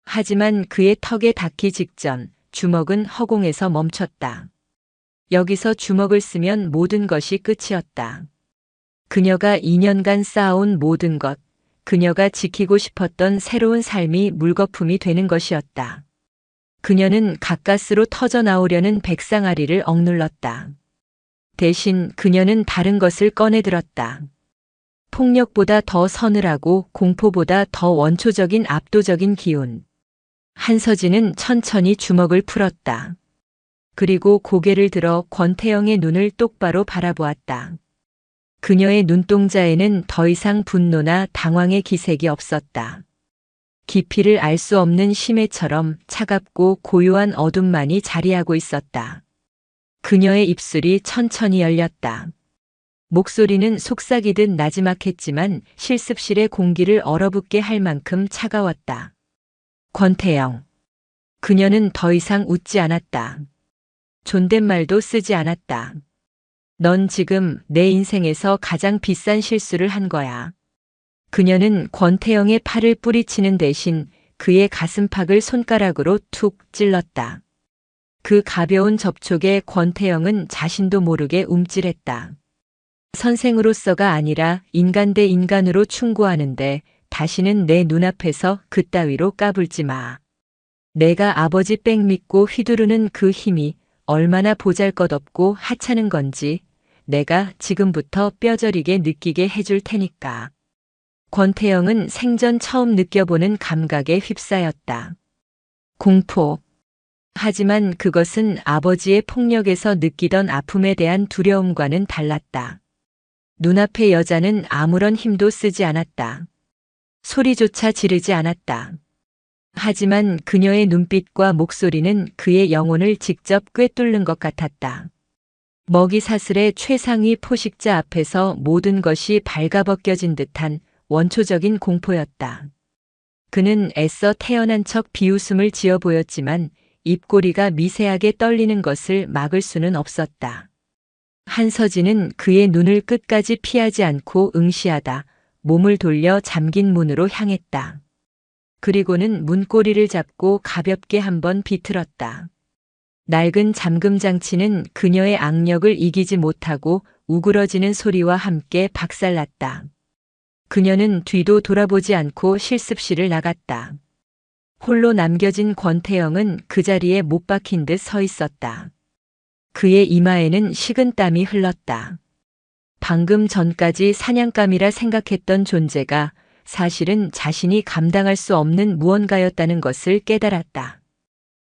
하지만 그의 턱에 닿기 직전 주먹은 허공에서 멈췄다. 여기서 주먹을 쓰면 모든 것이 끝이었다. 그녀가 2년간 쌓아온 모든 것, 그녀가 지키고 싶었던 새로운 삶이 물거품이 되는 것이었다. 그녀는 가까스로 터져 나오려는 백상아리를 억눌렀다. 대신 그녀는 다른 것을 꺼내들었다. 폭력보다 더 서늘하고 공포보다 더 원초적인 압도적인 기운. 한서진은 천천히 주먹을 풀었다. 그리고 고개를 들어 권태영의 눈을 똑바로 바라보았다. 그녀의 눈동자에는 더 이상 분노나 당황의 기색이 없었다. 깊이를 알 수 없는 심해처럼 차갑고 고요한 어둠만이 자리하고 있었다. 그녀의 입술이 천천히 열렸다. 목소리는 속삭이듯 나지막했지만 실습실의 공기를 얼어붙게 할 만큼 차가웠다. 권태영. 그녀는 더 이상 웃지 않았다. 존댓말도 쓰지 않았다. 넌 지금 내 인생에서 가장 비싼 실수를 한 거야. 그녀는 권태영의 팔을 뿌리치는 대신 그의 가슴팍을 손가락으로 툭 찔렀다. 그 가벼운 접촉에 권태영은 자신도 모르게 움찔했다. 선생으로서가 아니라 인간 대 인간으로 충고하는데 다시는 내 눈앞에서 그따위로 까불지 마. 내가 아버지 백 믿고 휘두르는 그 힘이 얼마나 보잘것없고 하찮은 건지 내가 지금부터 뼈저리게 느끼게 해줄 테니까. 권태영은 생전 처음 느껴보는 감각에 휩싸였다. 공포. 하지만 그것은 아버지의 폭력에서 느끼던 아픔에 대한 두려움과는 달랐다. 눈앞의 여자는 아무런 힘도 쓰지 않았다. 소리조차 지르지 않았다. 하지만 그녀의 눈빛과 목소리는 그의 영혼을 직접 꿰뚫는 것 같았다. 먹이사슬의 최상위 포식자 앞에서 모든 것이 발가벗겨진 듯한 원초적인 공포였다. 그는 애써 태어난 척 비웃음을 지어 보였지만 입꼬리가 미세하게 떨리는 것을 막을 수는 없었다. 한서진은 그의 눈을 끝까지 피하지 않고 응시하다 몸을 돌려 잠긴 문으로 향했다. 그리고는 문고리를 잡고 가볍게 한번 비틀었다. 낡은 잠금 장치는 그녀의 악력을 이기지 못하고 우그러지는 소리와 함께 박살났다. 그녀는 뒤도 돌아보지 않고 실습실을 나갔다. 홀로 남겨진 권태영은 그 자리에 못 박힌 듯 서 있었다. 그의 이마에는 식은 땀이 흘렀다. 방금 전까지 사냥감이라 생각했던 존재가 사실은 자신이 감당할 수 없는 무언가였다는 것을 깨달았다.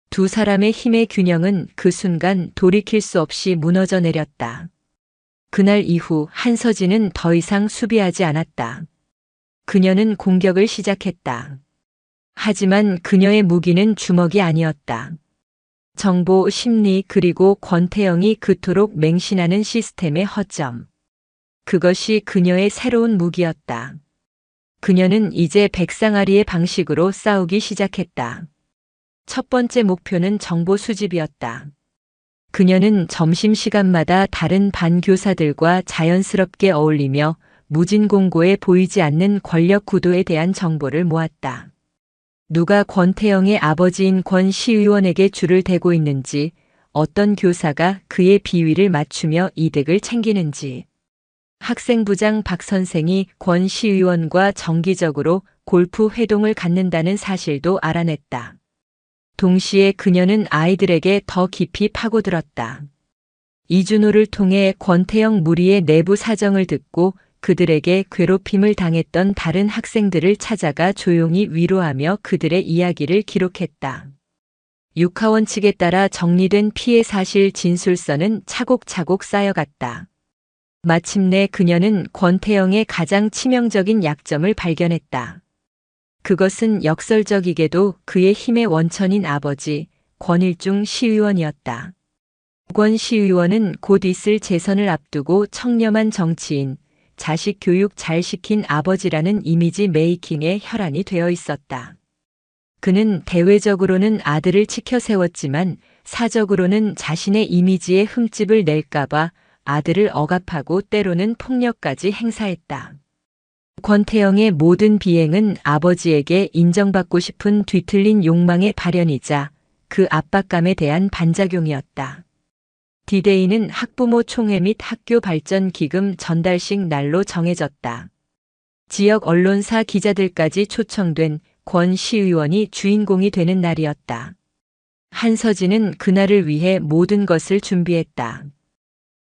두 사람의 힘의 균형은 그 순간 돌이킬 수 없이 무너져 내렸다. 그날 이후 한서진은 더 이상 수비하지 않았다. 그녀는 공격을 시작했다. 하지만 그녀의 무기는 주먹이 아니었다. 정보, 심리 그리고 권태영이 그토록 맹신하는 시스템의 허점. 그것이 그녀의 새로운 무기였다. 그녀는 이제 백상아리의 방식으로 싸우기 시작했다. 첫 번째 목표는 정보 수집이었다. 그녀는 점심시간마다 다른 반 교사들과 자연스럽게 어울리며 무진공고에 보이지 않는 권력 구도에 대한 정보를 모았다. 누가 권태영의 아버지인 권 시의원에게 줄을 대고 있는지, 어떤 교사가 그의 비위를 맞추며 이득을 챙기는지. 학생부장 박 선생이 권 시의원과 정기적으로 골프 회동을 갖는다는 사실도 알아냈다. 동시에 그녀는 아이들에게 더 깊이 파고들었다. 이준호를 통해 권태영 무리의 내부 사정을 듣고 그들에게 괴롭힘을 당했던 다른 학생들을 찾아가 조용히 위로하며 그들의 이야기를 기록했다. 육하원칙에 따라 정리된 피해 사실 진술서는 차곡차곡 쌓여갔다. 마침내 그녀는 권태영의 가장 치명적인 약점을 발견했다. 그것은 역설적이게도 그의 힘의 원천인 아버지 권일중 시의원이었다. 권 시의원은 곧 있을 재선을 앞두고 청렴한 정치인, 자식 교육 잘 시킨 아버지라는 이미지 메이킹에 혈안이 되어 있었다. 그는 대외적으로는 아들을 치켜 세웠지만 사적으로는 자신의 이미지에 흠집을 낼까봐 아들을 억압하고 때로는 폭력까지 행사했다. 권태영의 모든 비행은 아버지에게 인정받고 싶은 뒤틀린 욕망의 발현이자 그 압박감에 대한 반작용이었다. 디데이는 학부모 총회 및 학교 발전 기금 전달식 날로 정해졌다. 지역 언론사 기자들까지 초청된 권 시의원이 주인공이 되는 날이었다. 한서진은 그날을 위해 모든 것을 준비했다.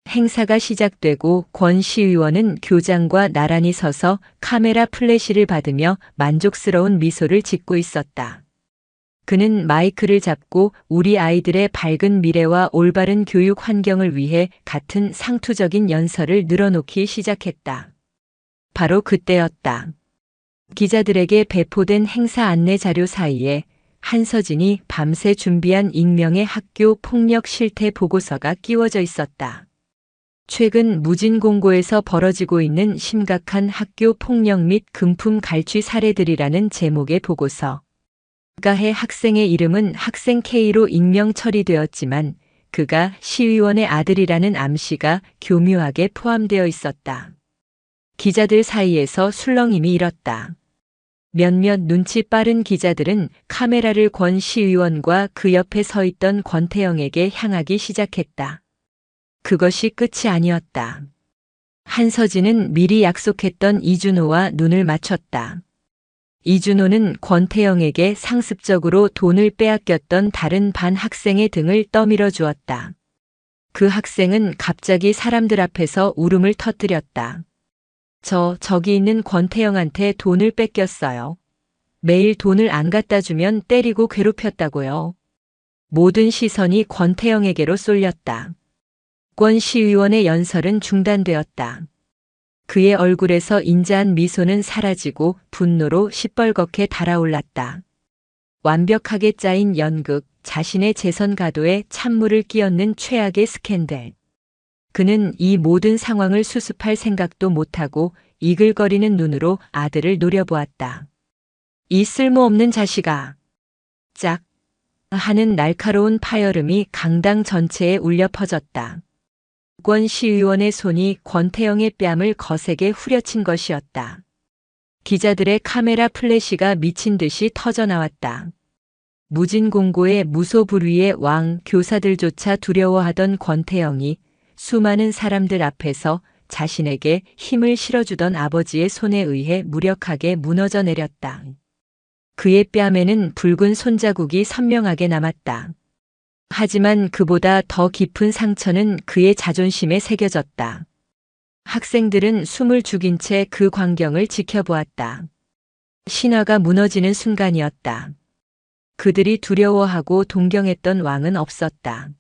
행사가 시작되고 권 시의원은 교장과 나란히 서서 카메라 플래시를 받으며 만족스러운 미소를 짓고 있었다. 그는 마이크를 잡고 우리 아이들의 밝은 미래와 올바른 교육 환경을 위해 같은 상투적인 연설을 늘어놓기 시작했다. 바로 그때였다. 기자들에게 배포된 행사 안내 자료 사이에 한서진이 밤새 준비한 익명의 학교 폭력 실태 보고서가 끼워져 있었다. 최근 무진공고에서 벌어지고 있는 심각한 학교 폭력 및 금품 갈취 사례들이라는 제목의 보고서. 가해 학생의 이름은 학생 K로 익명 처리되었지만 그가 시의원의 아들이라는 암시가 교묘하게 포함되어 있었다. 기자들 사이에서 술렁임이 일었다. 몇몇 눈치 빠른 기자들은 카메라를 권 시의원과 그 옆에 서 있던 권태영에게 향하기 시작했다. 그것이 끝이 아니었다. 한서진은 미리 약속했던 이준호와 눈을 맞췄다. 이준호는 권태영에게 상습적으로 돈을 빼앗겼던 다른 반 학생의 등을 떠밀어 주었다. 그 학생은 갑자기 사람들 앞에서 울음을 터뜨렸다. 저기 있는 권태영한테 돈을 뺏겼어요. 매일 돈을 안 갖다 주면 때리고 괴롭혔다고요. 모든 시선이 권태영에게로 쏠렸다. 권 시의원의 연설은 중단되었다. 그의 얼굴에서 인자한 미소는 사라지고 분노로 시뻘겋게 달아올랐다. 완벽하게 짜인 연극, 자신의 재선 가도에 찬물을 끼얹는 최악의 스캔들. 그는 이 모든 상황을 수습할 생각도 못하고 이글거리는 눈으로 아들을 노려보았다. 이 쓸모없는 자식아. 짝 하는 날카로운 파열음이 강당 전체에 울려 퍼졌다. 권 시의원의 손이 권태영의 뺨을 거세게 후려친 것이었다. 기자들의 카메라 플래시가 미친 듯이 터져나왔다. 무진공고의 무소불위의 왕 교사들조차 두려워하던 권태영이 수많은 사람들 앞에서 자신에게 힘을 실어주던 아버지의 손에 의해 무력하게 무너져 내렸다. 그의 뺨에는 붉은 손자국이 선명하게 남았다. 하지만 그보다 더 깊은 상처는 그의 자존심에 새겨졌다. 학생들은 숨을 죽인 채 그 광경을 지켜보았다. 신화가 무너지는 순간이었다. 그들이 두려워하고 동경했던 왕은 없었다.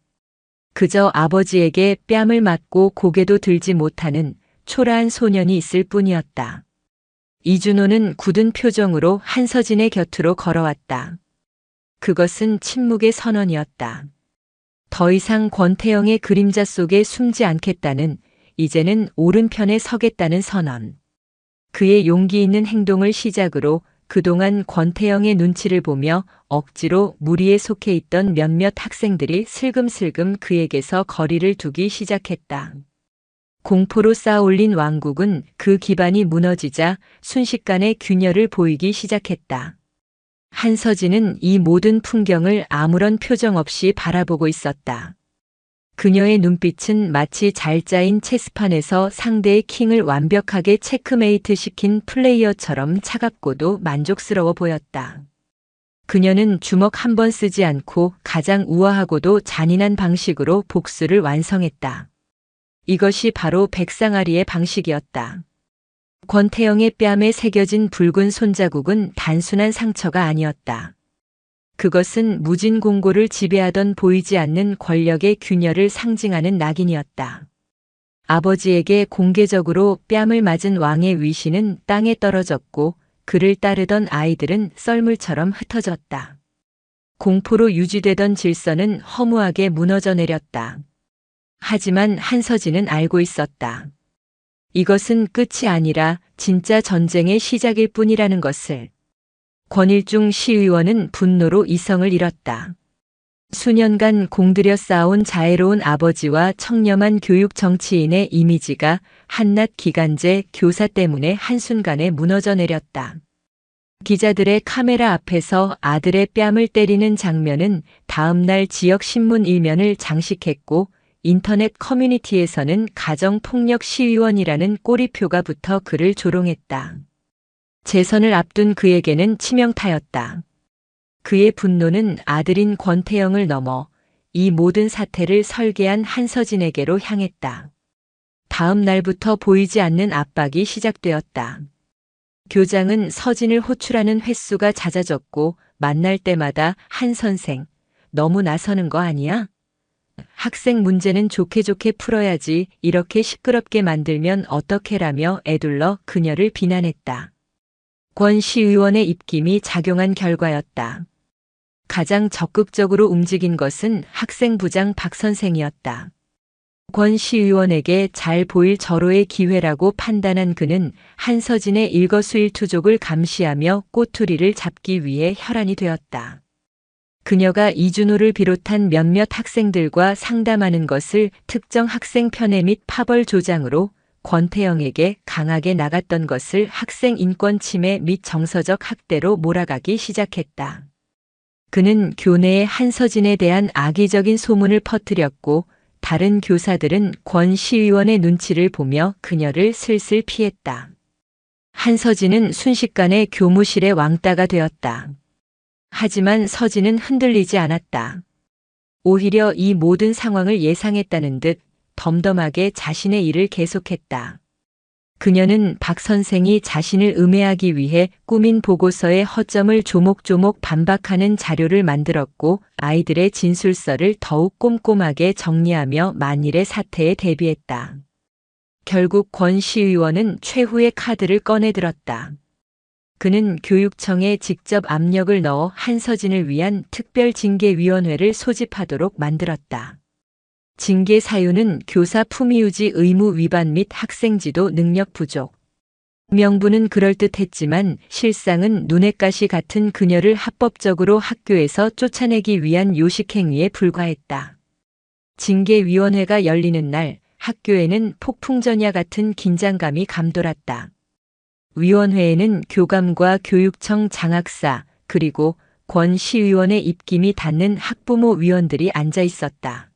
그저 아버지에게 뺨을 맞고 고개도 들지 못하는 초라한 소년이 있을 뿐이었다. 이준호는 굳은 표정으로 한서진의 곁으로 걸어왔다. 그것은 침묵의 선언이었다. 더 이상 권태영의 그림자 속에 숨지 않겠다는, 이제는 오른편에 서겠다는 선언. 그의 용기 있는 행동을 시작으로 그동안 권태영의 눈치를 보며 억지로 무리에 속해 있던 몇몇 학생들이 슬금슬금 그에게서 거리를 두기 시작했다. 공포로 쌓아올린 왕국은 그 기반이 무너지자 순식간에 균열을 보이기 시작했다. 한서진은 이 모든 풍경을 아무런 표정 없이 바라보고 있었다. 그녀의 눈빛은 마치 잘 짜인 체스판에서 상대의 킹을 완벽하게 체크메이트 시킨 플레이어처럼 차갑고도 만족스러워 보였다. 그녀는 주먹 한 번 쓰지 않고 가장 우아하고도 잔인한 방식으로 복수를 완성했다. 이것이 바로 백상아리의 방식이었다. 권태영의 뺨에 새겨진 붉은 손자국은 단순한 상처가 아니었다. 그것은 무진공고를 지배하던 보이지 않는 권력의 균열을 상징하는 낙인이었다. 아버지에게 공개적으로 뺨을 맞은 왕의 위신은 땅에 떨어졌고 그를 따르던 아이들은 썰물처럼 흩어졌다. 공포로 유지되던 질서는 허무하게 무너져 내렸다. 하지만 한서진은 알고 있었다. 이것은 끝이 아니라 진짜 전쟁의 시작일 뿐이라는 것을. 권일중 시의원은 분노로 이성을 잃었다. 수년간 공들여 쌓아온 자애로운 아버지와 청렴한 교육 정치인의 이미지가 한낱 기간제 교사 때문에 한순간에 무너져 내렸다. 기자들의 카메라 앞에서 아들의 뺨을 때리는 장면은 다음날 지역 신문 일면을 장식했고 인터넷 커뮤니티에서는 가정폭력 시의원이라는 꼬리표가 붙어 그를 조롱했다. 재선을 앞둔 그에게는 치명타였다. 그의 분노는 아들인 권태영을 넘어 이 모든 사태를 설계한 한서진에게로 향했다. 다음 날부터 보이지 않는 압박이 시작되었다. 교장은 서진을 호출하는 횟수가 잦아졌고 만날 때마다 한 선생, 너무 나서는 거 아니야? 학생 문제는 좋게 좋게 풀어야지 이렇게 시끄럽게 만들면 어떡해라며 애둘러 그녀를 비난했다. 권 시의원의 입김이 작용한 결과였다. 가장 적극적으로 움직인 것은 학생부장 박 선생이었다. 권 시의원에게 잘 보일 절호의 기회라고 판단한 그는 한서진의 일거수일투족을 감시하며 꼬투리를 잡기 위해 혈안이 되었다. 그녀가 이준호를 비롯한 몇몇 학생들과 상담하는 것을 특정 학생 편애 및 파벌 조장으로 권태영에게 강하게 나갔던 것을 학생 인권 침해 및 정서적 학대로 몰아가기 시작했다. 그는 교내에 한서진에 대한 악의적인 소문을 퍼뜨렸고 다른 교사들은 권 시의원의 눈치를 보며 그녀를 슬슬 피했다. 한서진은 순식간에 교무실의 왕따가 되었다. 하지만 서진은 흔들리지 않았다. 오히려 이 모든 상황을 예상했다는 듯 덤덤하게 자신의 일을 계속했다. 그녀는 박 선생이 자신을 음해하기 위해 꾸민 보고서의 허점을 조목조목 반박하는 자료를 만들었고 아이들의 진술서를 더욱 꼼꼼하게 정리하며 만일의 사태에 대비했다. 결국 권 시의원은 최후의 카드를 꺼내들었다. 그는 교육청에 직접 압력을 넣어 한서진을 위한 특별징계위원회를 소집하도록 만들었다. 징계 사유는 교사 품위유지 의무 위반 및 학생지도 능력 부족. 명분은 그럴듯했지만 실상은 눈엣가시 같은 그녀를 합법적으로 학교에서 쫓아내기 위한 요식행위에 불과했다. 징계위원회가 열리는 날 학교에는 폭풍전야 같은 긴장감이 감돌았다. 위원회에는 교감과 교육청 장학사 그리고 권 시의원의 입김이 닿는 학부모 위원들이 앉아 있었다.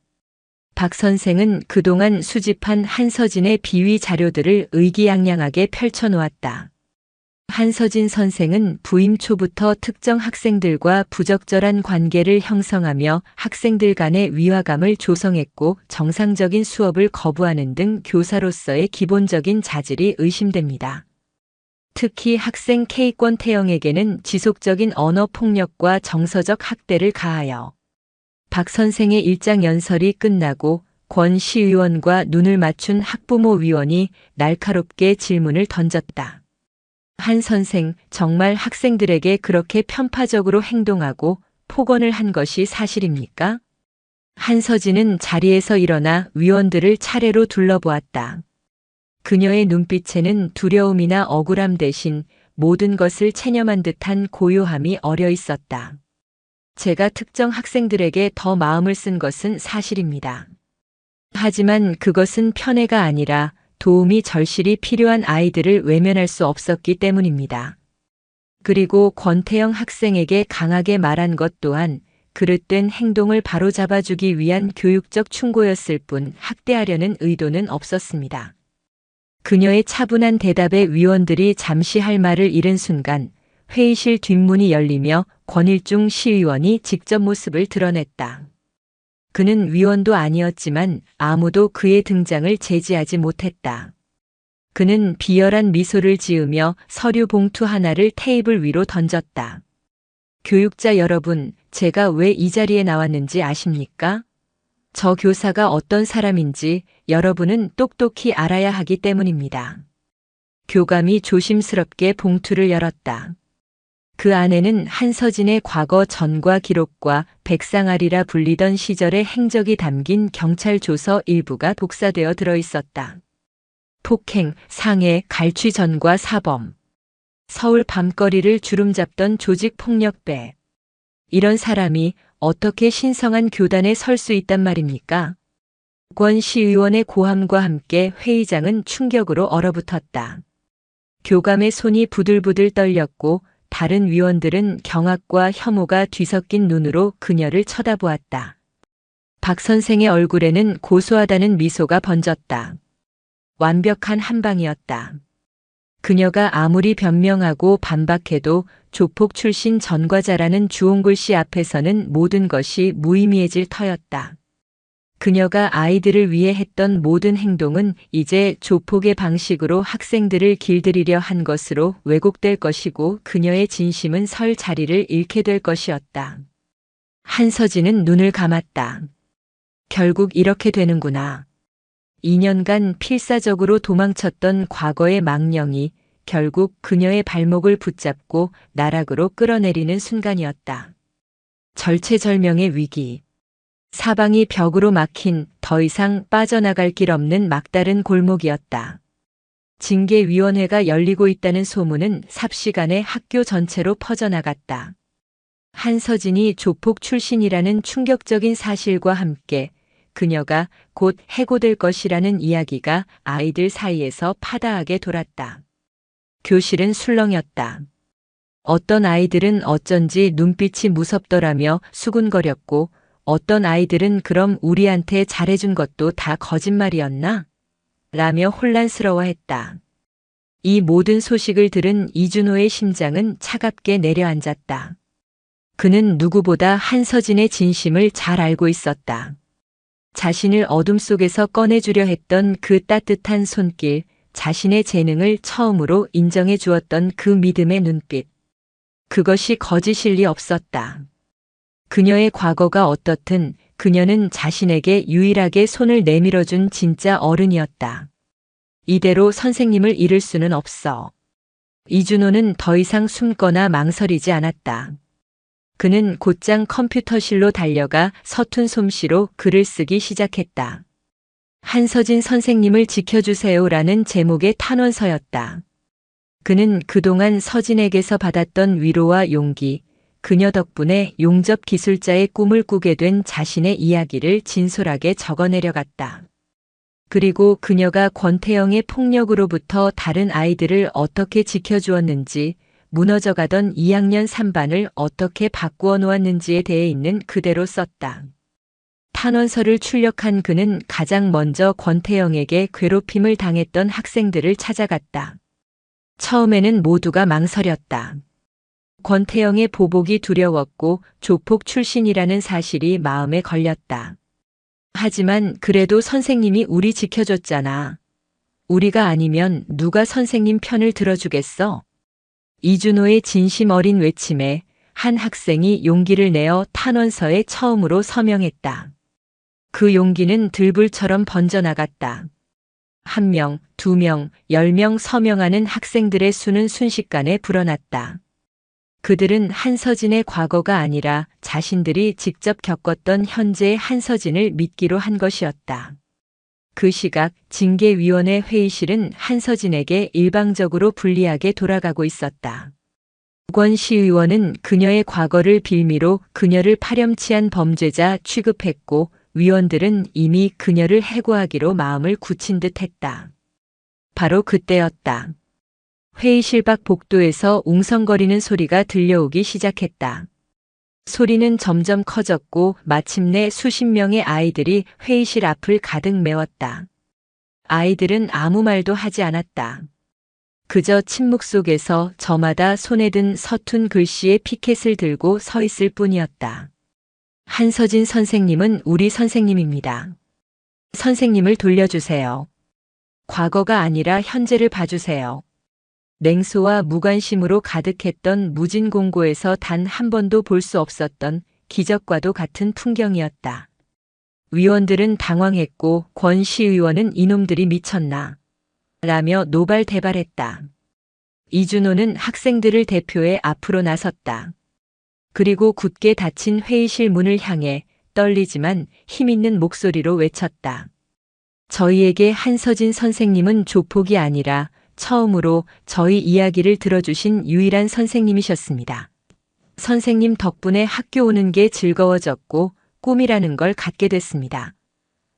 박 선생은 그동안 수집한 한서진의 비위 자료들을 의기양양하게 펼쳐놓았다. 한서진 선생은 부임 초부터 특정 학생들과 부적절한 관계를 형성하며 학생들 간의 위화감을 조성했고 정상적인 수업을 거부하는 등 교사로서의 기본적인 자질이 의심됩니다. 특히 학생 K권 태영에게는 지속적인 언어 폭력과 정서적 학대를 가하여 박 선생의 일장 연설이 끝나고 권 시의원과 눈을 맞춘 학부모 위원이 날카롭게 질문을 던졌다. 한 선생, 정말 학생들에게 그렇게 편파적으로 행동하고 폭언을 한 것이 사실입니까? 한서진은 자리에서 일어나 위원들을 차례로 둘러보았다. 그녀의 눈빛에는 두려움이나 억울함 대신 모든 것을 체념한 듯한 고요함이 어려 있었다. 제가 특정 학생들에게 더 마음을 쓴 것은 사실입니다. 하지만 그것은 편애가 아니라 도움이 절실히 필요한 아이들을 외면할 수 없었기 때문입니다. 그리고 권태영 학생에게 강하게 말한 것 또한 그릇된 행동을 바로잡아주기 위한 교육적 충고였을 뿐 학대하려는 의도는 없었습니다. 그녀의 차분한 대답에 위원들이 잠시 할 말을 잃은 순간 회의실 뒷문이 열리며 권일중 시의원이 직접 모습을 드러냈다. 그는 위원도 아니었지만 아무도 그의 등장을 제지하지 못했다. 그는 비열한 미소를 지으며 서류 봉투 하나를 테이블 위로 던졌다. 교육자 여러분, 제가 왜 이 자리에 나왔는지 아십니까? 저 교사가 어떤 사람인지 여러분은 똑똑히 알아야 하기 때문입니다. 교감이 조심스럽게 봉투를 열었다. 그 안에는 한서진의 과거 전과 기록과 백상아리라 불리던 시절의 행적이 담긴 경찰 조서 일부가 복사되어 들어있었다. 폭행, 상해, 갈취 전과 사범. 서울 밤거리를 주름잡던 조직폭력배. 이런 사람이 어떻게 신성한 교단에 설 수 있단 말입니까? 권 시의원의 고함과 함께 회의장은 충격으로 얼어붙었다. 교감의 손이 부들부들 떨렸고 다른 위원들은 경악과 혐오가 뒤섞인 눈으로 그녀를 쳐다보았다. 박 선생의 얼굴에는 고소하다는 미소가 번졌다. 완벽한 한방이었다. 그녀가 아무리 변명하고 반박해도 조폭 출신 전과자라는 주홍글 씨 앞에서는 모든 것이 무의미해질 터였다. 그녀가 아이들을 위해 했던 모든 행동은 이제 조폭의 방식으로 학생들을 길들이려 한 것으로 왜곡될 것이고 그녀의 진심은 설 자리를 잃게 될 것이었다. 한서진은 눈을 감았다. 결국 이렇게 되는구나. 2년간 필사적으로 도망쳤던 과거의 망령이 결국 그녀의 발목을 붙잡고 나락으로 끌어내리는 순간이었다. 절체절명의 위기. 사방이 벽으로 막힌 더 이상 빠져나갈 길 없는 막다른 골목이었다. 징계위원회가 열리고 있다는 소문은 삽시간에 학교 전체로 퍼져나갔다. 한서진이 조폭 출신이라는 충격적인 사실과 함께 그녀가 곧 해고될 것이라는 이야기가 아이들 사이에서 파다하게 돌았다. 교실은 술렁였다. 어떤 아이들은 어쩐지 눈빛이 무섭더라며 수군거렸고 어떤 아이들은 그럼 우리한테 잘해준 것도 다 거짓말이었나? 라며 혼란스러워했다. 이 모든 소식을 들은 이준호의 심장은 차갑게 내려앉았다. 그는 누구보다 한서진의 진심을 잘 알고 있었다. 자신을 어둠 속에서 꺼내주려 했던 그 따뜻한 손길, 자신의 재능을 처음으로 인정해 주었던 그 믿음의 눈빛. 그것이 거짓일 리 없었다. 그녀의 과거가 어떻든 그녀는 자신에게 유일하게 손을 내밀어준 진짜 어른이었다. 이대로 선생님을 잃을 수는 없어. 이준호는 더 이상 숨거나 망설이지 않았다. 그는 곧장 컴퓨터실로 달려가 서툰 솜씨로 글을 쓰기 시작했다. 한서진 선생님을 지켜주세요라는 제목의 탄원서였다. 그는 그동안 서진에게서 받았던 위로와 용기, 그녀 덕분에 용접 기술자의 꿈을 꾸게 된 자신의 이야기를 진솔하게 적어내려갔다. 그리고 그녀가 권태영의 폭력으로부터 다른 아이들을 어떻게 지켜주었는지, 무너져가던 2학년 3반을 어떻게 바꾸어 놓았는지에 대해 있는 그대로 썼다. 탄원서를 출력한 그는 가장 먼저 권태영에게 괴롭힘을 당했던 학생들을 찾아갔다. 처음에는 모두가 망설였다. 권태영의 보복이 두려웠고 조폭 출신이라는 사실이 마음에 걸렸다. 하지만 그래도 선생님이 우리 지켜줬잖아. 우리가 아니면 누가 선생님 편을 들어주겠어? 이준호의 진심 어린 외침에 한 학생이 용기를 내어 탄원서에 처음으로 서명했다. 그 용기는 들불처럼 번져나갔다. 1명, 2명, 10명 서명하는 학생들의 수는 순식간에 불어났다. 그들은 한서진의 과거가 아니라 자신들이 직접 겪었던 현재의 한서진을 믿기로 한 것이었다. 그 시각 징계위원회 회의실은 한서진에게 일방적으로 불리하게 돌아가고 있었다. 권 시의원은 그녀의 과거를 빌미로 그녀를 파렴치한 범죄자 취급했고 위원들은 이미 그녀를 해고하기로 마음을 굳힌 듯 했다. 바로 그때였다. 회의실 밖 복도에서 웅성거리는 소리가 들려오기 시작했다. 소리는 점점 커졌고 마침내 수십 명의 아이들이 회의실 앞을 가득 메웠다. 아이들은 아무 말도 하지 않았다. 그저 침묵 속에서 저마다 손에 든 서툰 글씨의 피켓을 들고 서 있을 뿐이었다. 한서진 선생님은 우리 선생님입니다. 선생님을 돌려주세요. 과거가 아니라 현재를 봐주세요. 냉소와 무관심으로 가득했던 무진공고에서 단 한 번도 볼 수 없었던 기적과도 같은 풍경이었다. 위원들은 당황했고 권 시의원은 이놈들이 미쳤나? 라며 노발대발했다. 이준호는 학생들을 대표해 앞으로 나섰다. 그리고 굳게 닫힌 회의실 문을 향해 떨리지만 힘있는 목소리로 외쳤다. 저희에게 한서진 선생님은 조폭이 아니라 처음으로 저희 이야기를 들어주신 유일한 선생님이셨습니다. 선생님 덕분에 학교 오는 게 즐거워졌고 꿈이라는 걸 갖게 됐습니다.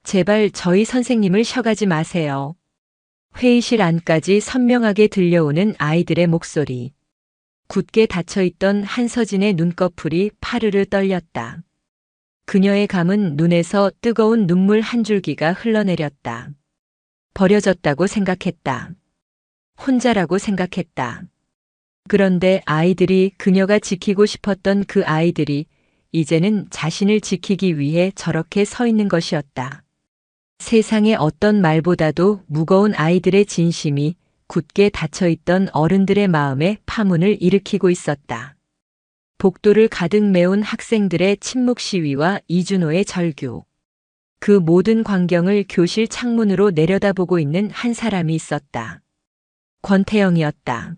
제발 저희 선생님을 쉬어가지 마세요. 회의실 안까지 선명하게 들려오는 아이들의 목소리. 굳게 닫혀있던 한서진의 눈꺼풀이 파르르 떨렸다. 그녀의 감은 눈에서 뜨거운 눈물 한 줄기가 흘러내렸다. 버려졌다고 생각했다. 혼자라고 생각했다. 그런데 아이들이 그녀가 지키고 싶었던 그 아이들이 이제는 자신을 지키기 위해 저렇게 서 있는 것이었다. 세상의 어떤 말보다도 무거운 아이들의 진심이 굳게 닫혀있던 어른들의 마음에 파문을 일으키고 있었다. 복도를 가득 메운 학생들의 침묵 시위와 이준호의 절규. 그 모든 광경을 교실 창문으로 내려다보고 있는 한 사람이 있었다. 권태영이었다.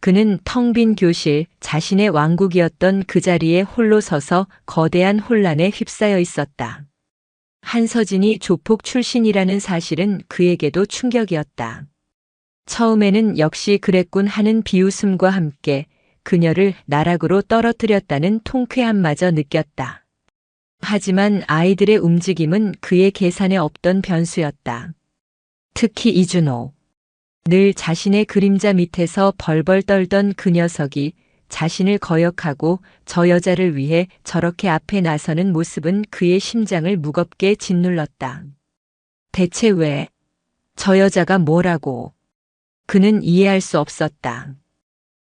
그는 텅 빈 교실, 자신의 왕국이었던 그 자리에 홀로 서서 거대한 혼란에 휩싸여 있었다. 한서진이 조폭 출신이라는 사실은 그에게도 충격이었다. 처음에는 역시 그랬군 하는 비웃음과 함께 그녀를 나락으로 떨어뜨렸다는 통쾌함마저 느꼈다. 하지만 아이들의 움직임은 그의 계산에 없던 변수였다. 특히 이준호. 늘 자신의 그림자 밑에서 벌벌 떨던 그 녀석이 자신을 거역하고 저 여자를 위해 저렇게 앞에 나서는 모습은 그의 심장을 무겁게 짓눌렀다. 대체 왜? 저 여자가 뭐라고? 그는 이해할 수 없었다.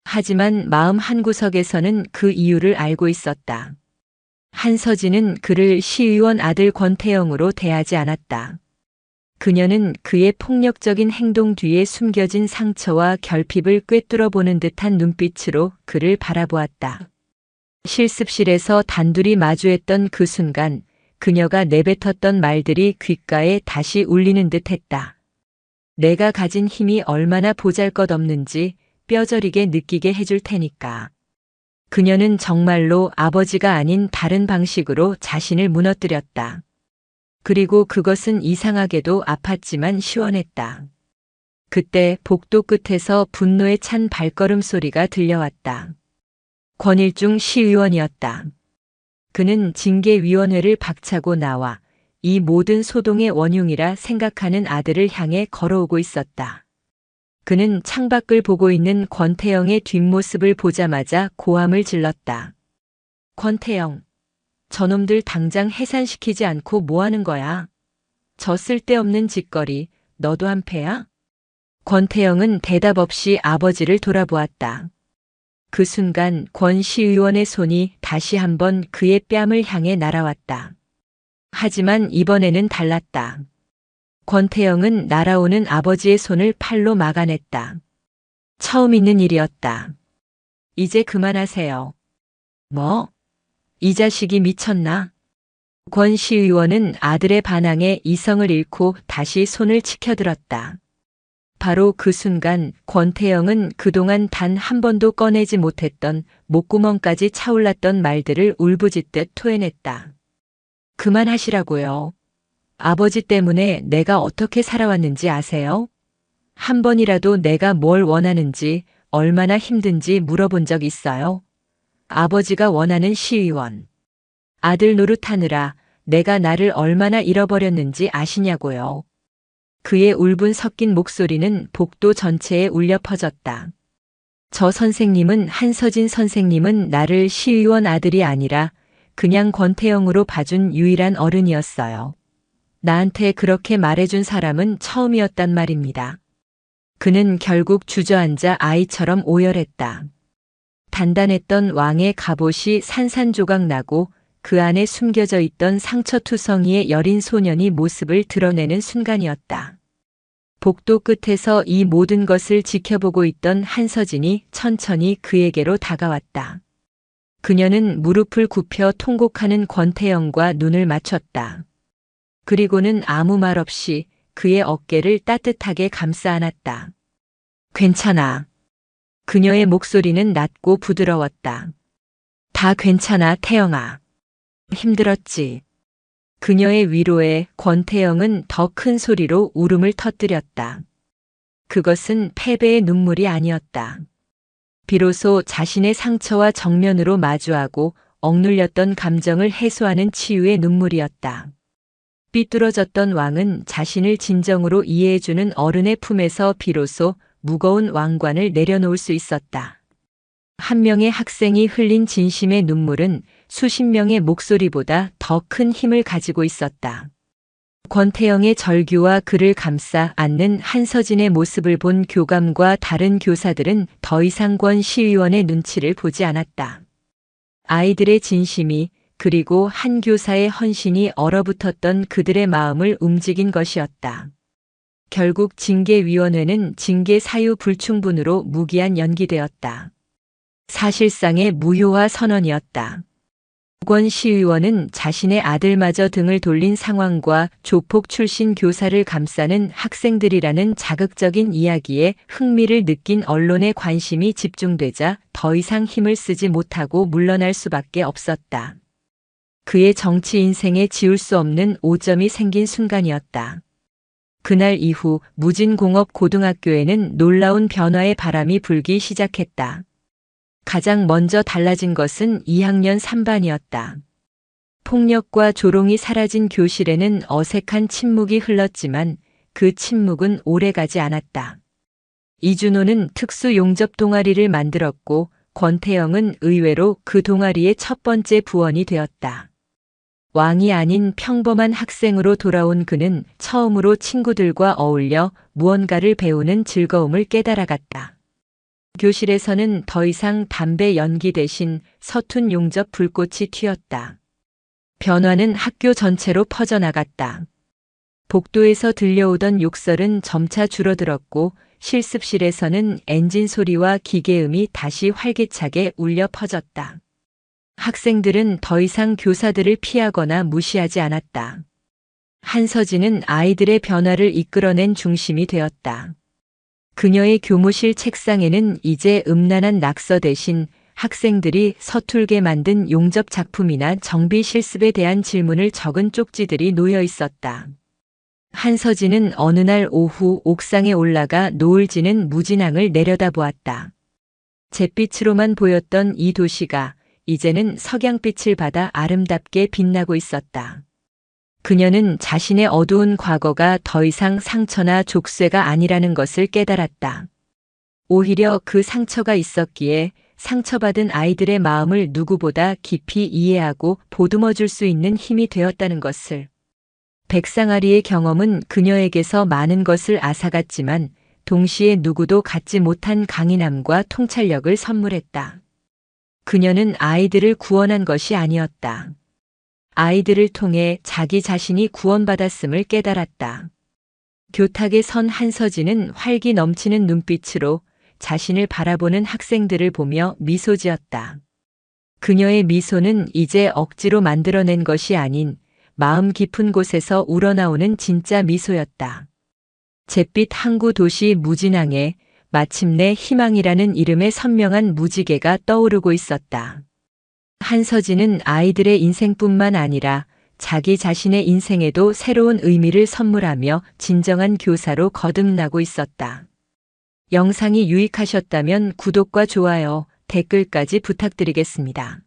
하지만 마음 한구석에서는 그 이유를 알고 있었다. 한서진은 그를 시의원 아들 권태영으로 대하지 않았다. 그녀는 그의 폭력적인 행동 뒤에 숨겨진 상처와 결핍을 꿰뚫어 보는 듯한 눈빛으로 그를 바라보았다. 실습실에서 단둘이 마주했던 그 순간 그녀가 내뱉었던 말들이 귓가에 다시 울리는 듯했다. 내가 가진 힘이 얼마나 보잘것없는지 뼈저리게 느끼게 해줄 테니까. 그녀는 정말로 아버지가 아닌 다른 방식으로 자신을 무너뜨렸다. 그리고 그것은 이상하게도 아팠지만 시원했다. 그때 복도 끝에서 분노에 찬 발걸음 소리가 들려왔다. 권일중 시의원이었다. 그는 징계위원회를 박차고 나와 이 모든 소동의 원흉이라 생각하는 아들을 향해 걸어오고 있었다. 그는 창밖을 보고 있는 권태영의 뒷모습을 보자마자 고함을 질렀다. 권태영, 저놈들 당장 해산시키지 않고 뭐하는 거야? 저 쓸데없는 짓거리, 너도 한패야? 권태영은 대답 없이 아버지를 돌아보았다. 그 순간 권 시의원의 손이 다시 한번 그의 뺨을 향해 날아왔다. 하지만 이번에는 달랐다. 권태영은 날아오는 아버지의 손을 팔로 막아냈다. 처음 있는 일이었다. 이제 그만하세요. 뭐? 이 자식이 미쳤나? 권 시의원은 아들의 반항에 이성을 잃고 다시 손을 치켜들었다. 바로 그 순간 권태영은 그동안 단 한 번도 꺼내지 못했던 목구멍까지 차올랐던 말들을 울부짖듯 토해냈다. 그만하시라고요. 아버지 때문에 내가 어떻게 살아왔는지 아세요? 한 번이라도 내가 뭘 원하는지 얼마나 힘든지 물어본 적 있어요? 아버지가 원하는 시의원. 아들 노릇하느라 내가 나를 얼마나 잃어버렸는지 아시냐고요. 그의 울분 섞인 목소리는 복도 전체에 울려 퍼졌다. 저 선생님은 한서진 선생님은 나를 시의원 아들이 아니라 그냥 권태영으로 봐준 유일한 어른이었어요. 나한테 그렇게 말해준 사람은 처음이었단 말입니다. 그는 결국 주저앉아 아이처럼 오열했다. 단단했던 왕의 갑옷이 산산조각 나고 그 안에 숨겨져 있던 상처투성이의 여린 소년이 모습을 드러내는 순간이었다. 복도 끝에서 이 모든 것을 지켜보고 있던 한서진이 천천히 그에게로 다가왔다. 그녀는 무릎을 굽혀 통곡하는 권태영과 눈을 맞췄다. 그리고는 아무 말 없이 그의 어깨를 따뜻하게 감싸 안았다. 괜찮아. 그녀의 목소리는 낮고 부드러웠다. 다 괜찮아, 태영아. 힘들었지. 그녀의 위로에 권태영은 더 큰 소리로 울음을 터뜨렸다. 그것은 패배의 눈물이 아니었다. 비로소 자신의 상처와 정면으로 마주하고 억눌렸던 감정을 해소하는 치유의 눈물이었다. 삐뚤어졌던 왕은 자신을 진정으로 이해해주는 어른의 품에서 비로소 무거운 왕관을 내려놓을 수 있었다. 한 명의 학생이 흘린 진심의 눈물은 수십 명의 목소리보다 더 큰 힘을 가지고 있었다. 권태영의 절규와 그를 감싸 안는 한서진의 모습을 본 교감과 다른 교사들은 더 이상 권 시의원의 눈치를 보지 않았다. 아이들의 진심이 그리고 한 교사의 헌신이 얼어붙었던 그들의 마음을 움직인 것이었다. 결국 징계위원회는 징계 사유 불충분으로 무기한 연기되었다. 사실상의 무효화 선언이었다. 권 시의원은 자신의 아들마저 등을 돌린 상황과 조폭 출신 교사를 감싸는 학생들이라는 자극적인 이야기에 흥미를 느낀 언론의 관심이 집중되자 더 이상 힘을 쓰지 못하고 물러날 수밖에 없었다. 그의 정치 인생에 지울 수 없는 오점이 생긴 순간이었다. 그날 이후 무진공업고등학교에는 놀라운 변화의 바람이 불기 시작했다. 가장 먼저 달라진 것은 2학년 3반이었다. 폭력과 조롱이 사라진 교실에는 어색한 침묵이 흘렀지만 그 침묵은 오래가지 않았다. 이준호는 특수 용접 동아리를 만들었고 권태영은 의외로 그 동아리의 첫 번째 부원이 되었다. 왕이 아닌 평범한 학생으로 돌아온 그는 처음으로 친구들과 어울려 무언가를 배우는 즐거움을 깨달아갔다. 교실에서는 더 이상 담배 연기 대신 서툰 용접 불꽃이 튀었다. 변화는 학교 전체로 퍼져나갔다. 복도에서 들려오던 욕설은 점차 줄어들었고 실습실에서는 엔진 소리와 기계음이 다시 활기차게 울려 퍼졌다. 학생들은 더 이상 교사들을 피하거나 무시하지 않았다. 한서진은 아이들의 변화를 이끌어낸 중심이 되었다. 그녀의 교무실 책상에는 이제 음란한 낙서 대신 학생들이 서툴게 만든 용접 작품이나 정비 실습에 대한 질문을 적은 쪽지들이 놓여 있었다. 한서진은 어느 날 오후 옥상에 올라가 노을 지는 무진항을 내려다보았다. 잿빛으로만 보였던 이 도시가 이제는 석양빛을 받아 아름답게 빛나고 있었다. 그녀는 자신의 어두운 과거가 더 이상 상처나 족쇄가 아니라는 것을 깨달았다. 오히려 그 상처가 있었기에 상처받은 아이들의 마음을 누구보다 깊이 이해하고 보듬어 줄 수 있는 힘이 되었다는 것을. 백상아리의 경험은 그녀에게서 많은 것을 앗아갔지만 동시에 누구도 갖지 못한 강인함과 통찰력을 선물했다. 그녀는 아이들을 구원한 것이 아니었다. 아이들을 통해 자기 자신이 구원받았음을 깨달았다. 교탁에 선 한서진은 활기 넘치는 눈빛으로 자신을 바라보는 학생들을 보며 미소 지었다. 그녀의 미소는 이제 억지로 만들어낸 것이 아닌 마음 깊은 곳에서 우러나오는 진짜 미소였다. 잿빛 항구 도시 무진항에 마침내 희망이라는 이름의 선명한 무지개가 떠오르고 있었다. 한서진은 아이들의 인생뿐만 아니라 자기 자신의 인생에도 새로운 의미를 선물하며 진정한 교사로 거듭나고 있었다. 영상이 유익하셨다면 구독과 좋아요, 댓글까지 부탁드리겠습니다.